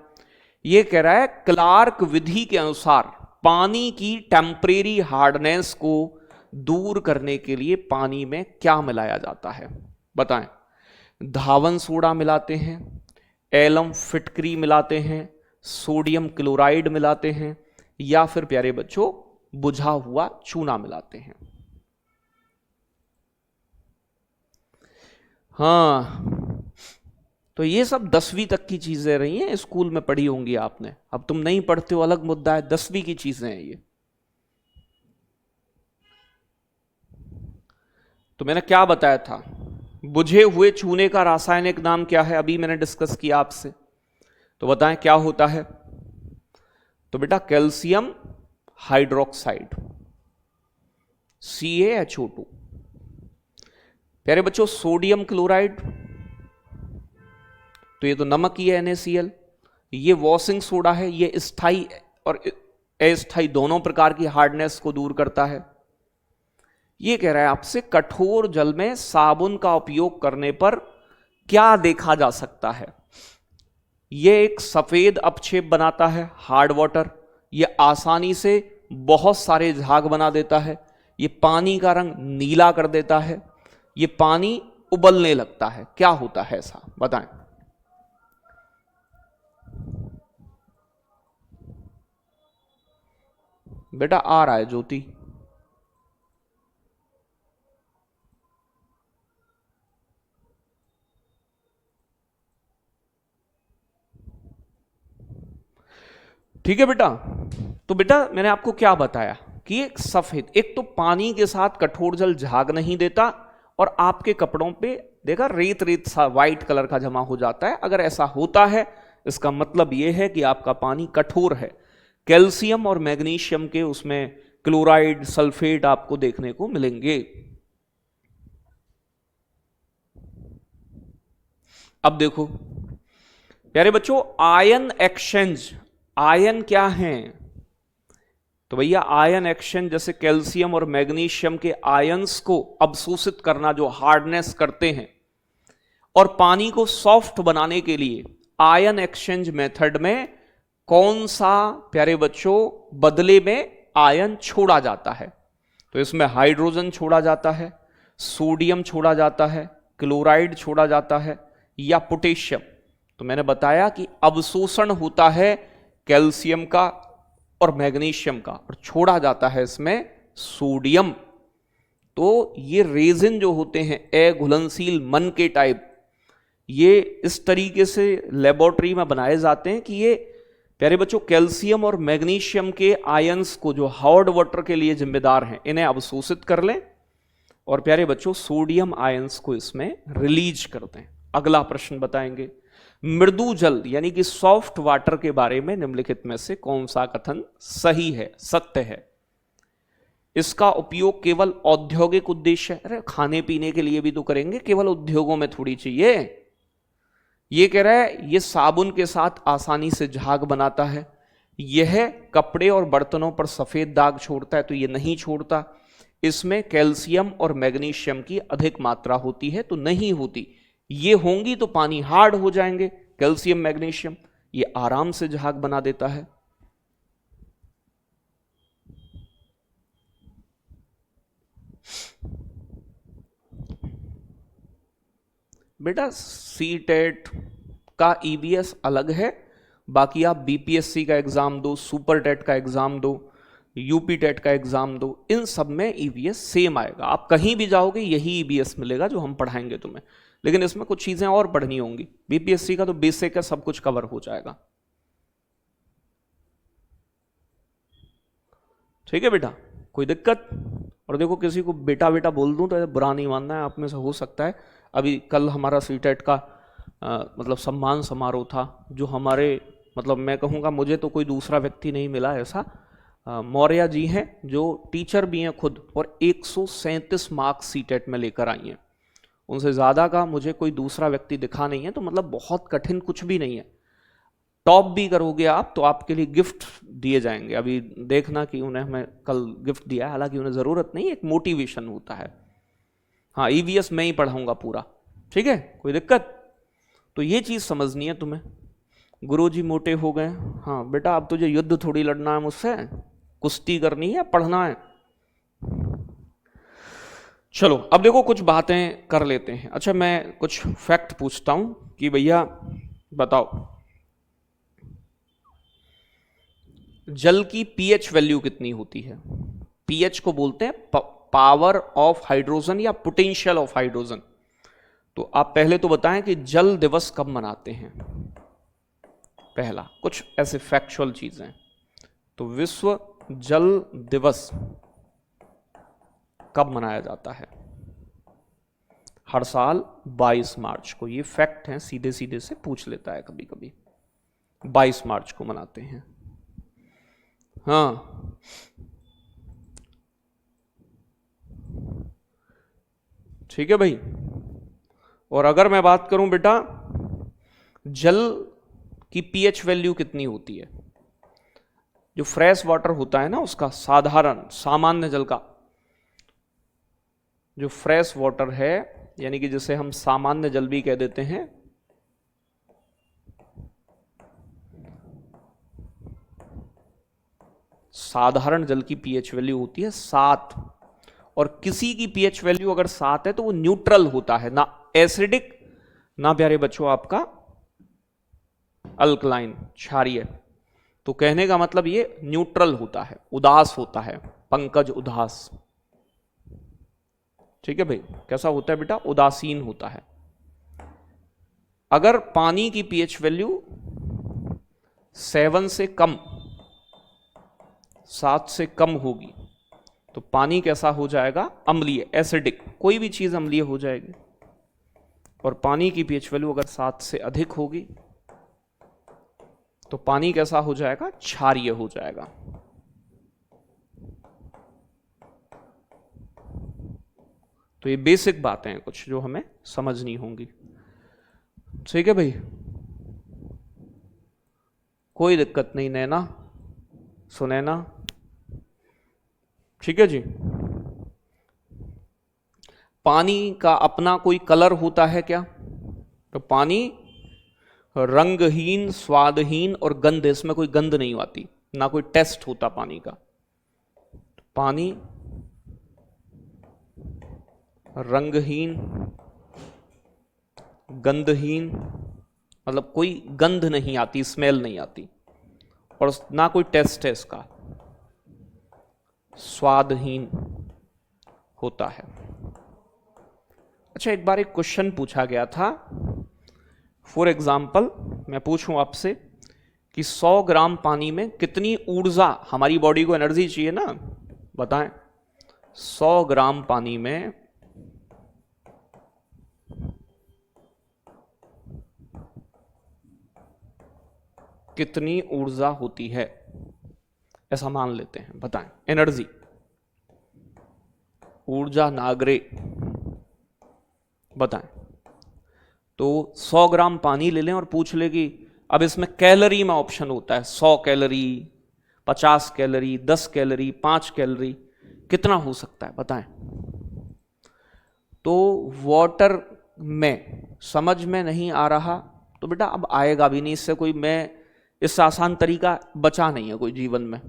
ये कह रहा है क्लार्क विधि के अनुसार पानी की टेम्परेरी हार्डनेस को दूर करने के लिए पानी में क्या मिलाया जाता है? बताएं। धावन सोडा मिलाते हैं, एलम फिटकरी मिलाते हैं, सोडियम क्लोराइड मिलाते हैं, या फिर प्यारे बच्चों बुझा हुआ चूना मिलाते हैं? हाँ, तो ये सब 10वीं तक की चीजें रही हैं, स्कूल में पढ़ी होंगी आपने। अब तुम नहीं पढ़ते हो अलग मुद्दा है, 10वीं की चीजें हैं ये। तो मैंने क्या बताया था? बुझे हुए चूने का रासायनिक नाम क्या है? अभी मैंने डिस्कस किया आपसे। तो बताएं क्या होता है? तो बेटा कैल्शियम हाइड्रोक्साइड, CaHO2। प्यारे बच्चों सोडियम क्लोराइड, तो ये तो नमक ही है, NaCl। ये वॉशिंग सोडा है, ये स्थायी और अस्थायी दोनों प्रकार की हार्डनेस को दूर करता है। ये कह रहा है आपसे कठोर जल में साबुन का उपयोग करने पर क्या देखा जा सकता है? ये एक सफेद अपक्षेप बनाता है, हार्ड वाटर। ये आसानी से बहुत सारे झाग बना देता है। ये पानी का रंग नीला कर देता है। ये पानी उबलने लगता है। क्या होता है ऐसा? बताएं। बेटा आ रहा है ज्योति। ठीक है बेटा। तो बेटा मैंने आपको क्या बताया कि एक सफेद, एक तो पानी के साथ कठोर जल झाग नहीं देता, और आपके कपड़ों पे देखा रेत रेत सा व्हाइट कलर का जमा हो जाता है। अगर ऐसा होता है इसका मतलब यह है कि आपका पानी कठोर है। कैल्शियम और मैग्नीशियम के उसमें क्लोराइड, सल्फेट आपको देखने को मिलेंगे। अब देखो प्यारे बच्चों, आयन एक्सचेंज, आयन क्या हैं? तो भैया आयन एक्सचेंज जैसे कैल्शियम और मैग्नीशियम के आयंस को अवशोषित करना, जो हार्डनेस करते हैं, और पानी को सॉफ्ट बनाने के लिए आयन एक्सचेंज मेथड में कौन सा प्यारे बच्चों बदले में आयन छोड़ा जाता है? तो इसमें हाइड्रोजन छोड़ा जाता है, सोडियम छोड़ा जाता है, क्लोराइड छोड़ा जाता है, या पोटेशियम। तो मैंने बताया कि अवशोषण होता है कैल्शियम का और मैग्नीशियम का, और छोड़ा जाता है इसमें सोडियम। तो ये रेजिन जो होते हैं अघुलनशील मन के टाइप, ये इस तरीके से लेबोरेटरी में बनाए जाते हैं कि ये प्यारे बच्चों कैल्शियम और मैग्नीशियम के आयंस को, जो हार्ड वाटर के लिए जिम्मेदार हैं, इन्हें अवशोषित कर लें, और प्यारे बच्चों सोडियम आयंस को इसमें रिलीज कर दें। अगला प्रश्न बताएंगे, मृदु जल यानी कि सॉफ्ट वाटर के बारे में निम्नलिखित में से कौन सा कथन सही है, सत्य है? इसका उपयोग केवल औद्योगिक उद्देश्य, अरे खाने पीने के लिए भी तो करेंगे, केवल उद्योगों में थोड़ी चाहिए। ये कह रहा है ये साबुन के साथ आसानी से झाग बनाता है, यह कपड़े और बर्तनों पर सफेद दाग छोड़ता है, तो ये नहीं छोड़ता। इसमें कैल्शियम और मैग्नीशियम की अधिक मात्रा होती है, तो नहीं होती। ये होंगी तो पानी हार्ड हो जाएंगे, कैल्शियम मैग्नीशियम, ये आराम से झाग बना देता है। बेटा सीटेट का ईवीएस अलग है, बाकी आप बीपीएससी का एग्जाम दो, सुपर टेट का एग्जाम दो, यूपी टेट का एग्जाम दो, इन सब में ईवीएस सेम आएगा। आप कहीं भी जाओगे यही ईवीएस मिलेगा जो हम पढ़ाएंगे तुम्हें। लेकिन इसमें कुछ चीजें और पढ़नी होंगी। बीपीएससी का तो बेसिक है, सब कुछ कवर हो जाएगा। ठीक है बेटा, कोई दिक्कत? और देखो, किसी को बेटा बेटा बोल दूं तो बुरा नहीं मानना है। आप में से हो सकता है अभी कल हमारा सीटेट का मतलब सम्मान समारोह था, जो हमारे मतलब मैं कहूँगा मुझे तो कोई दूसरा व्यक्ति नहीं मिला ऐसा। मौर्य जी हैं जो टीचर भी हैं खुद, और 137 मार्क्स सीटेट में लेकर आई हैं। उनसे ज़्यादा का मुझे कोई दूसरा व्यक्ति दिखा नहीं है, तो मतलब बहुत कठिन कुछ भी नहीं है। टॉप भी करोगे आप तो आपके लिए गिफ्ट दिए जाएंगे। अभी देखना कि उन्हें हमें कल गिफ्ट दिया है, हालांकि उन्हें ज़रूरत नहीं, एक मोटिवेशन होता है। हाँ, ईवीएस मैं ही पढ़ाऊंगा पूरा, ठीक है, कोई दिक्कत? तो ये चीज़ समझनी है तुम्हें। गुरुजी मोटे हो गए, हाँ बेटा अब तुझे युद्ध थोड़ी लड़ना है मुझसे, कुश्ती करनी है, पढ़ना है। चलो अब देखो कुछ बातें कर लेते हैं। अच्छा, मैं कुछ फैक्ट पूछता हूं कि भैया बताओ, जल की पीएच वैल्यू कितनी होती है? पीएच को बोलते हैं पावर ऑफ हाइड्रोजन या पोटेंशियल ऑफ हाइड्रोजन। तो आप पहले तो बताएं कि जल दिवस कब मनाते हैं? पहला, कुछ ऐसे फैक्चुअल चीजें। तो विश्व जल दिवस कब मनाया जाता है? हर साल 22 मार्च को। ये फैक्ट है, सीधे सीधे से पूछ लेता है कभी कभी। 22 मार्च को मनाते हैं। हाँ, ठीक है भाई। और अगर मैं बात करूं बेटा, जल की पीएच वैल्यू कितनी होती है? जो फ्रेश वाटर होता है ना, उसका साधारण सामान्य जल का जो फ्रेश वाटर है, यानी कि जिसे हम सामान्य जल भी कह देते हैं, साधारण जल की पीएच वैल्यू होती है 7। और किसी की पीएच वैल्यू अगर 7 है तो वो न्यूट्रल होता है, ना एसिडिक ना प्यारे बच्चों आपका अल्कलाइन, क्षारीय। तो कहने का मतलब ये न्यूट्रल होता है, उदास होता है, पंकज उदास। ठीक है भाई, कैसा होता है बेटा? उदासीन होता है। अगर पानी की पीएच वैल्यू 7 से कम, 7 से कम होगी तो पानी कैसा हो जाएगा? अम्लीय, एसिडिक। कोई भी चीज अम्लीय हो जाएगी। और पानी की पीएच वैल्यू अगर 7 से अधिक होगी तो पानी कैसा हो जाएगा? क्षारीय हो जाएगा। तो ये बेसिक बातें हैं कुछ जो हमें समझनी होंगी। ठीक है भाई, कोई दिक्कत नहीं नैना, सुनैना, ठीक है जी। पानी का अपना कोई कलर होता है क्या? तो पानी रंगहीन, स्वादहीन और गंध, इसमें कोई गंध नहीं आती, ना कोई टेस्ट होता पानी का। पानी रंगहीन, गंधहीन, मतलब कोई गंध नहीं आती, स्मेल नहीं आती, और ना कोई टेस्ट है इसका, स्वादहीन होता है। अच्छा, एक बार एक क्वेश्चन पूछा गया था, फॉर एग्जाम्पल मैं पूछूं आपसे कि 100 ग्राम पानी में कितनी ऊर्जा, हमारी बॉडी को एनर्जी चाहिए ना, बताएं 100 ग्राम पानी में कितनी ऊर्जा होती है? ऐसा मान लेते हैं, बताएं। एनर्जी, ऊर्जा नागरे, बताएं। तो 100 ग्राम पानी ले लें और पूछ ले कि अब इसमें कैलोरी में ऑप्शन होता है, 100 कैलोरी, 50 कैलोरी, 10 कैलोरी, 5 कैलोरी, कितना हो सकता है बताएं। तो वाटर में समझ में नहीं आ रहा तो बेटा अब आएगा भी नहीं, इससे कोई, मैं इससे आसान तरीका बचा नहीं है कोई जीवन में।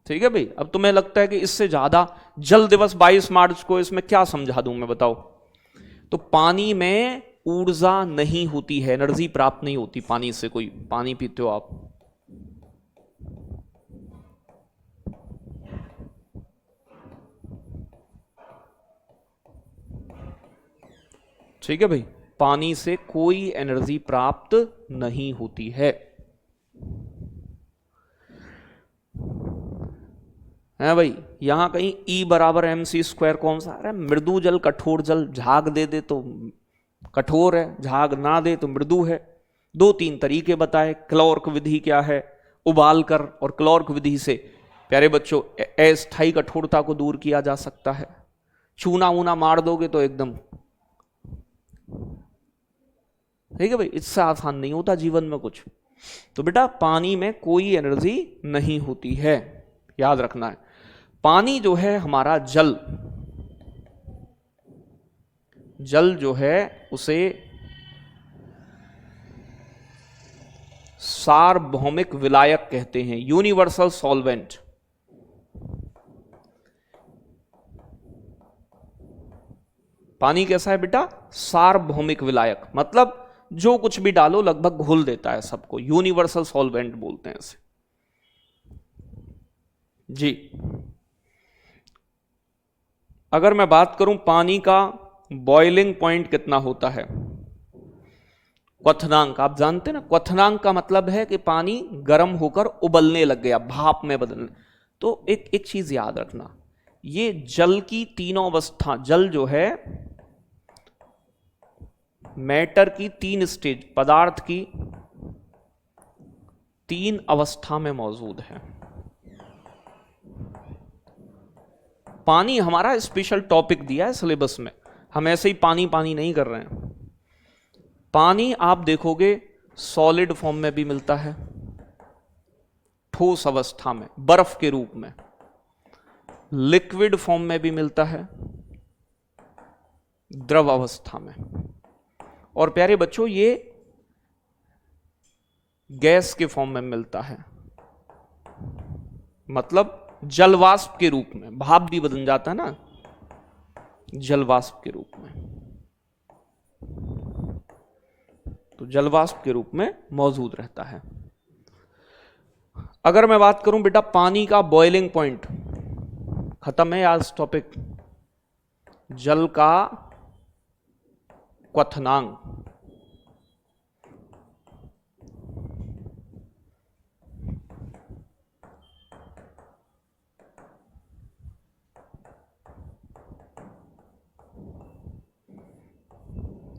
ठीक है भाई, अब तुम्हें लगता है कि इससे ज्यादा जल दिवस 22 मार्च को इसमें क्या समझा दूं मैं, बताओ। तो पानी में ऊर्जा नहीं होती है, एनर्जी प्राप्त नहीं होती पानी से। कोई पानी पीते हो आप, ठीक है भाई, पानी से कोई एनर्जी प्राप्त नहीं होती है भाई। यहां कहीं E बराबर mc² कौन सा? अरे मृदु जल कठोर जल, झाग दे दे तो कठोर है, झाग ना दे तो मृदु है। 2-3 तरीके बताए। क्लॉर्क विधि क्या है, उबाल कर, और क्लॉर्क विधि से प्यारे बच्चों अस्थायी कठोरता को दूर किया जा सकता है। चूना वूना मार दोगे तो एकदम, ठीक है भाई, इससे आसान नहीं होता जीवन में कुछ। तो बेटा पानी में कोई एनर्जी नहीं होती है, याद रखना है। पानी जो है हमारा जल जो है उसे सार्वभौमिक विलायक कहते हैं, यूनिवर्सल सॉल्वेंट। पानी कैसा है बेटा? सार्वभौमिक विलायक, मतलब जो कुछ भी डालो लगभग घुल देता है सबको, यूनिवर्सल सॉल्वेंट बोलते हैं इसे जी। अगर मैं बात करूं पानी का बॉइलिंग पॉइंट कितना होता है, क्वथनांक, आप जानते हैं ना, क्वथनांक का मतलब है कि पानी गर्म होकर उबलने लग गया, भाप में बदलने। तो एक चीज याद रखना, ये जल की तीनों अवस्था, जल जो है मैटर की 3 स्टेज, पदार्थ की 3 अवस्था में मौजूद है। पानी हमारा स्पेशल टॉपिक दिया है सिलेबस में, हम ऐसे ही पानी पानी नहीं कर रहे हैं। पानी आप देखोगे सॉलिड फॉर्म में भी मिलता है, ठोस अवस्था में बर्फ के रूप में, लिक्विड फॉर्म में भी मिलता है, द्रव अवस्था में, और प्यारे बच्चों ये गैस के फॉर्म में मिलता है, मतलब जलवाष्प के रूप में, भाप भी बदल जाता है ना, जलवाष्प के रूप में, तो जलवाष्प के रूप में मौजूद रहता है। अगर मैं बात करूं बेटा पानी का बॉइलिंग पॉइंट, खत्म है आज टॉपिक, जल का क्वथनांक।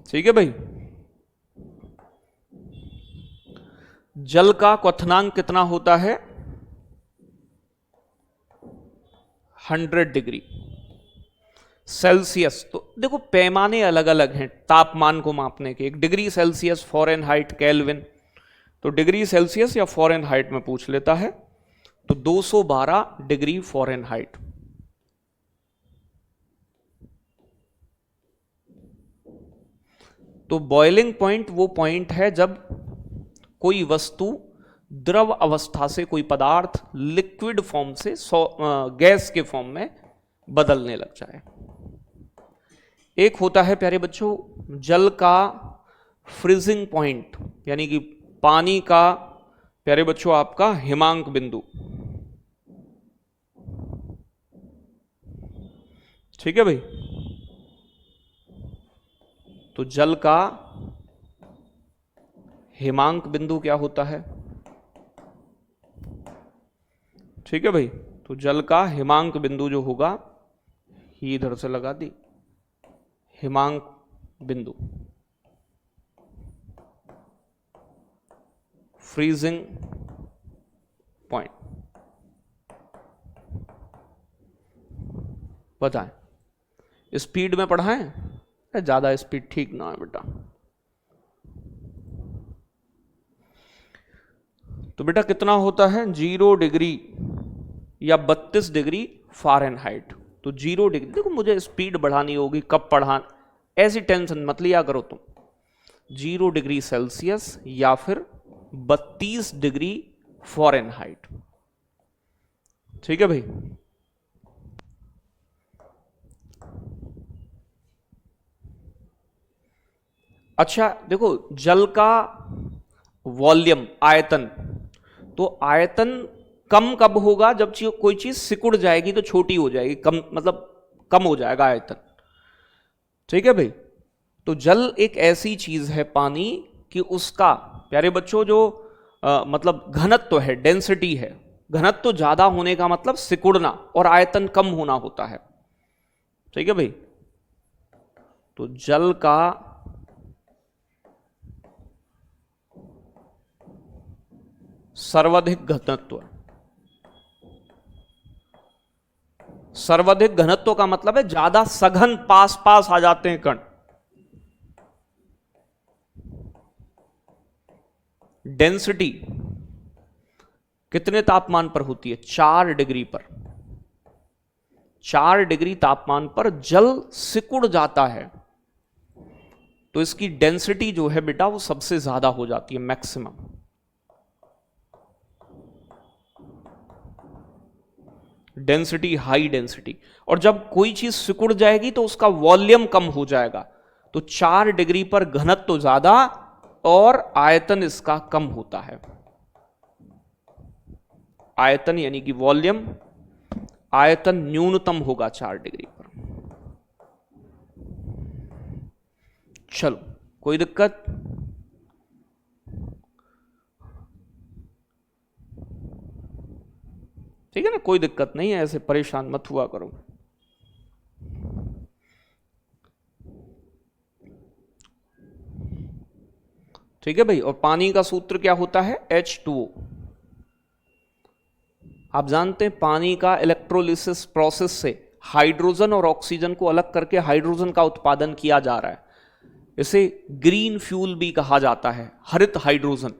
ठीक है भाई, जल का क्वथनांक कितना होता है? 100 डिग्री सेल्सियस। तो देखो पैमाने अलग अलग हैं तापमान को मापने के, 1 डिग्री सेल्सियस, फ़ारेनहाइट, केल्विन। तो डिग्री सेल्सियस या फ़ारेनहाइट में पूछ लेता है, तो 212 डिग्री फ़ारेनहाइट। तो बॉइलिंग पॉइंट वो पॉइंट है जब कोई वस्तु द्रव अवस्था से, कोई पदार्थ लिक्विड फॉर्म से गैस के फॉर्म में बदलने लग जाए। एक होता है प्यारे बच्चों जल का फ्रीजिंग पॉइंट, यानी कि पानी का प्यारे बच्चों आपका हिमांक बिंदु। ठीक है भाई, तो जल का हिमांक बिंदु क्या होता है? ठीक है भाई, तो जल का हिमांक बिंदु जो होगा, ही इधर से लगा दी, हिमांक बिंदु, फ्रीजिंग पॉइंट। बताएं, स्पीड में पढ़ाएं? ज्यादा स्पीड ठीक ना है बेटा। तो बेटा कितना होता है? 0 डिग्री या 32 डिग्री फ़ारेनहाइट। तो 0 डिग्री, देखो मुझे स्पीड बढ़ानी होगी, कब पढ़ा, ऐसी टेंशन मत लिया करो तुम। 0 डिग्री सेल्सियस या फिर 32 डिग्री फ़ारेनहाइट। ठीक है भाई, अच्छा देखो जल का वॉल्यूम, आयतन, तो आयतन कम कब होगा? जब कोई चीज सिकुड़ जाएगी तो छोटी हो जाएगी, कम मतलब कम हो जाएगा आयतन। ठीक है भाई, तो जल एक ऐसी चीज है पानी कि उसका प्यारे बच्चों जो मतलब घनत्व है, डेंसिटी है, घनत्व ज्यादा होने का मतलब सिकुड़ना और आयतन कम होना होता है। ठीक है भाई। तो जल का सर्वाधिक घनत्व, सर्वाधिक घनत्व का मतलब है ज्यादा सघन पास पास आ जाते हैं कण। डेंसिटी कितने तापमान पर होती है? 4 डिग्री पर। 4 डिग्री तापमान पर जल सिकुड़ जाता है, तो इसकी डेंसिटी जो है बेटा वो सबसे ज्यादा हो जाती है, मैक्सिमम। Density, high density. और जब कोई चीज सिकुड़ जाएगी तो उसका वॉल्यूम कम हो जाएगा, तो 4 डिग्री पर घनत्व तो ज्यादा और आयतन इसका कम होता है। आयतन यानी कि वॉल्यूम, आयतन न्यूनतम होगा 4 डिग्री पर। चलो, कोई दिक्कत? ठीक है ना, कोई दिक्कत नहीं है, ऐसे परेशान मत हुआ करो। ठीक है भाई। और पानी का सूत्र क्या होता है? H2O। आप जानते हैं पानी का इलेक्ट्रोलिसिस प्रोसेस से हाइड्रोजन और ऑक्सीजन को अलग करके हाइड्रोजन का उत्पादन किया जा रहा है। इसे ग्रीन फ्यूल भी कहा जाता है, हरित हाइड्रोजन।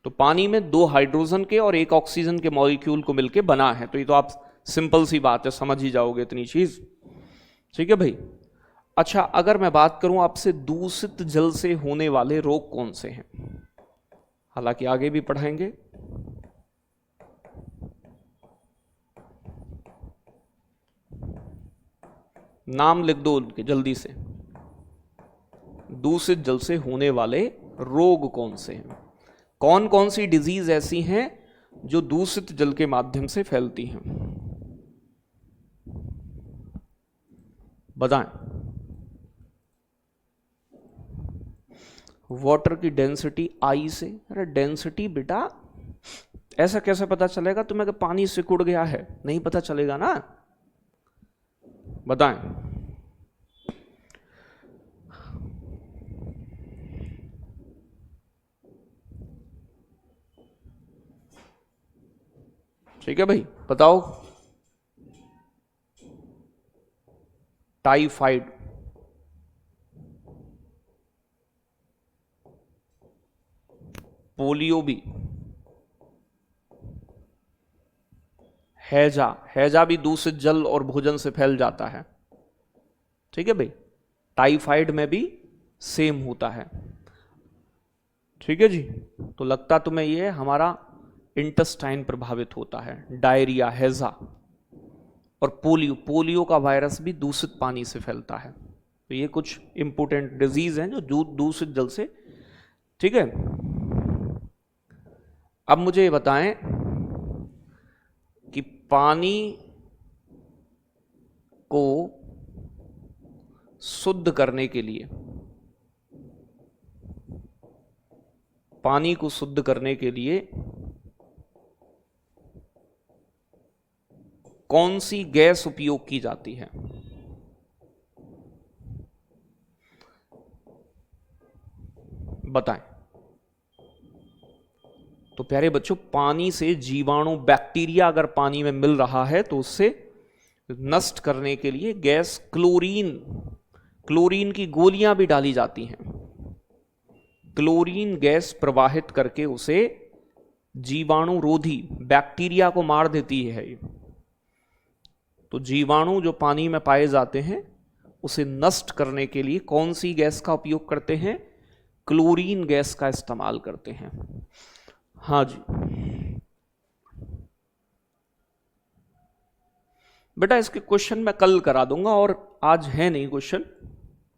तो पानी में 2 हाइड्रोजन के और 1 ऑक्सीजन के मॉलिक्यूल को मिलकर बना है। तो ये तो आप सिंपल सी बात है, समझ ही जाओगे इतनी चीज। ठीक है भाई। अच्छा, अगर मैं बात करूं आपसे दूषित जल से होने वाले रोग कौन से हैं, हालांकि आगे भी पढ़ाएंगे। नाम लिख दो उनके जल्दी से। दूषित जल से होने वाले रोग कौन से हैं? कौन कौन सी डिजीज ऐसी हैं जो दूषित जल के माध्यम से फैलती हैं? बताएं। वाटर की डेंसिटी आई से। अरे डेंसिटी बेटा ऐसा कैसे पता चलेगा तुम्हें कि पानी सिकुड़ गया है? नहीं पता चलेगा ना। बताएं। ठीक है भाई, बताओ। टाइफाइड, पोलियो भी, हैजा, हैजा भी दूषित जल और भोजन से फैल जाता है। ठीक है भाई। टाइफाइड में भी सेम होता है। ठीक है जी। तो लगता तुम्हें ये हमारा इंटेस्टाइन प्रभावित होता है, डायरिया, हैजा। और पोलियो, पोलियो का वायरस भी दूषित पानी से फैलता है। तो ये कुछ इंपोर्टेंट डिजीज हैं जो दूषित जल से। ठीक है। अब मुझे ये बताएं कि पानी को शुद्ध करने के लिए, पानी को शुद्ध करने के लिए कौन सी गैस उपयोग की जाती है? बताएं। तो प्यारे बच्चों, पानी से जीवाणु, बैक्टीरिया अगर पानी में मिल रहा है तो उससे नष्ट करने के लिए गैस क्लोरीन, क्लोरीन की गोलियां भी डाली जाती हैं। क्लोरीन गैस प्रवाहित करके उसे जीवाणु रोधी, बैक्टीरिया को मार देती है। तो जीवाणु जो पानी में पाए जाते हैं उसे नष्ट करने के लिए कौन सी गैस का उपयोग करते हैं? क्लोरीन गैस का इस्तेमाल करते हैं। हाँ जी बेटा, इसके क्वेश्चन मैं कल करा दूंगा और आज है नहीं क्वेश्चन।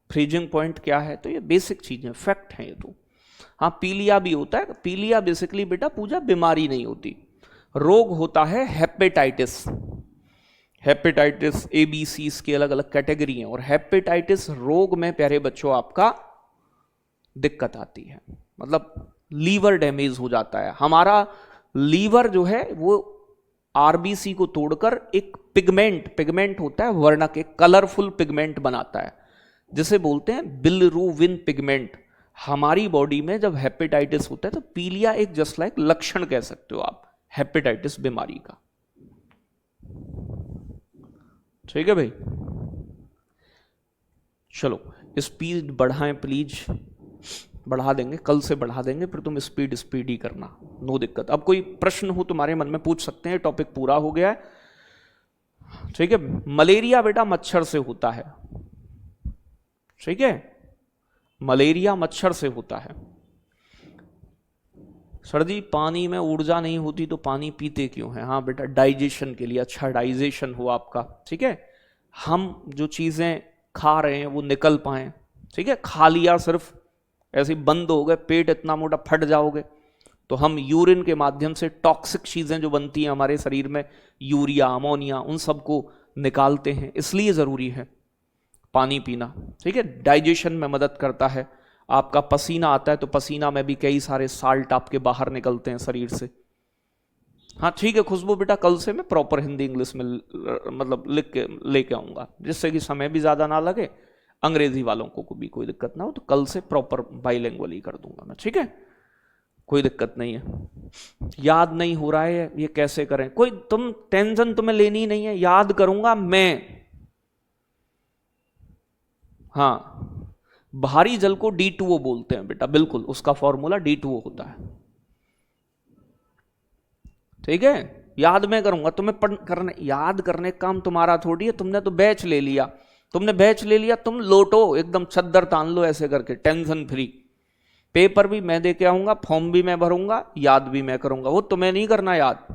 फ्रीजिंग पॉइंट क्या है, तो ये बेसिक चीजें, फैक्ट है ये तो। हाँ, पीलिया भी होता है। पीलिया बेसिकली बेटा पूजा बीमारी नहीं होती, रोग होता है hepatitis. Hepatitis A B C इसकी अलग अलग कैटेगरी हैं, और हेपेटाइटिस रोग में प्यारे बच्चों आपका दिक्कत आती है, मतलब लीवर डैमेज हो जाता है। हमारा लीवर जो है वो आरबीसी को तोड़कर एक पिगमेंट होता है, वर्णक, एक कलरफुल पिगमेंट बनाता है, जिसे बोलते हैं बिलिरुबिन पिगमेंट। हमारी बॉडी में जब हेपेटाइटिस होता है तो पीलिया एक जस्ट लाइक लक्षण कह सकते हो आप हेपेटाइटिस बीमारी का। ठीक है भाई, चलो स्पीड बढ़ाएं प्लीज, बढ़ा देंगे, कल से बढ़ा देंगे, फिर तुम स्पीड ही करना, नो दिक्कत। अब कोई प्रश्न हो तुम्हारे मन में पूछ सकते हैं, टॉपिक पूरा हो गया है। ठीक है, मलेरिया बेटा मच्छर से होता है। ठीक है, मलेरिया मच्छर से होता है। सर जी पानी में ऊर्जा नहीं होती तो पानी पीते क्यों हैं? हाँ बेटा, डाइजेशन के लिए, अच्छा डाइजेशन हो आपका। ठीक है, हम जो चीजें खा रहे हैं वो निकल पाए। ठीक है, खा लिया सिर्फ ऐसे बंद हो गए, पेट इतना मोटा फट जाओगे, तो हम यूरिन के माध्यम से टॉक्सिक चीजें जो बनती हैं हमारे शरीर में, यूरिया, अमोनिया, उन सबको निकालते हैं, इसलिए जरूरी है पानी पीना। ठीक है, डाइजेशन में मदद करता है। आपका पसीना आता है तो पसीना में भी कई सारे साल्ट आपके बाहर निकलते हैं शरीर से। हाँ ठीक है खुशबू बेटा, कल से मैं प्रॉपर हिंदी इंग्लिश में मतलब लिख के लेके आऊंगा, जिससे कि समय भी ज्यादा ना लगे, अंग्रेजी वालों को भी कोई दिक्कत ना हो, तो कल से प्रॉपर बाइलिंगुअल ही कर दूंगा मैं। ठीक है, कोई दिक्कत नहीं है। याद नहीं हो रहा है ये कैसे करें, कोई तुम टेंशन तुम्हें लेनी नहीं है, याद करूंगा मैं। हाँ, भारी जल को D2O बोलते हैं बेटा, बिल्कुल उसका फॉर्मूला D2O होता है। ठीक है, याद मैं करूंगा, तुम्हें करने याद करने का काम तुम्हारा थोड़ी है। तुमने तो बैच ले लिया, तुम लोटो एकदम, चद्दर तान लो ऐसे करके, टेंशन फ्री। पेपर भी मैं दे के आऊंगा, फॉर्म भी मैं भरूंगा, याद भी मैं करूंगा, वो तुम्हें नहीं करना याद।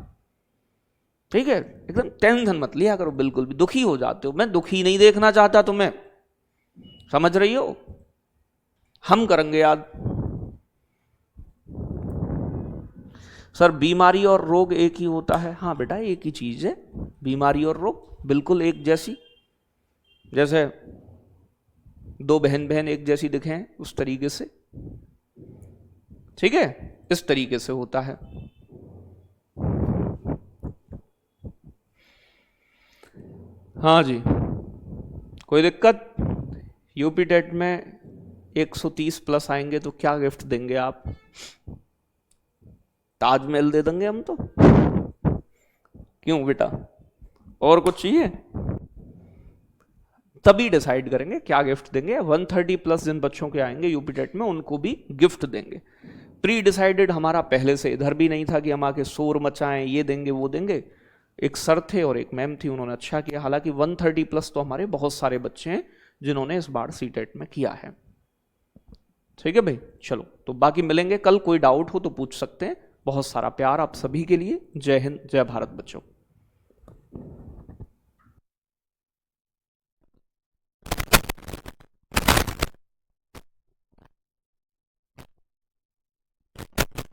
ठीक है, एकदम टेंशन मत लिया करो, बिल्कुल भी दुखी हो जाते हो, मैं दुखी नहीं देखना चाहता तुम्हें, समझ रही हो? हम करेंगे याद। सर बीमारी और रोग एक ही होता है? हाँ बेटा एक ही चीज है, बीमारी और रोग बिल्कुल एक जैसी, जैसे दो बहन एक जैसी दिखें उस तरीके से। ठीक है, इस तरीके से होता है। हाँ जी, कोई दिक्कत? यूपी टेट में 130 प्लस आएंगे तो क्या गिफ्ट देंगे आप? ताजमहल दे देंगे हम तो। क्यों बेटा, और कुछ चाहिए? तभी डिसाइड करेंगे क्या गिफ्ट देंगे। 130 प्लस जिन बच्चों के आएंगे यूपी टेट में उनको भी गिफ्ट देंगे। प्री डिसाइडेड हमारा पहले से इधर भी नहीं था कि हम आके शोर मचाएं, ये देंगे वो देंगे। एक सर थे और एक मैम थी, उन्होंने अच्छा किया। हालांकि 130 प्लस तो हमारे बहुत सारे बच्चे हैं जिन्होंने इस बार सीटेट में किया है। ठीक है भाई, चलो तो बाकी मिलेंगे कल, कोई डाउट हो तो पूछ सकते हैं। बहुत सारा प्यार आप सभी के लिए। जय हिंद, जय भारत बच्चों।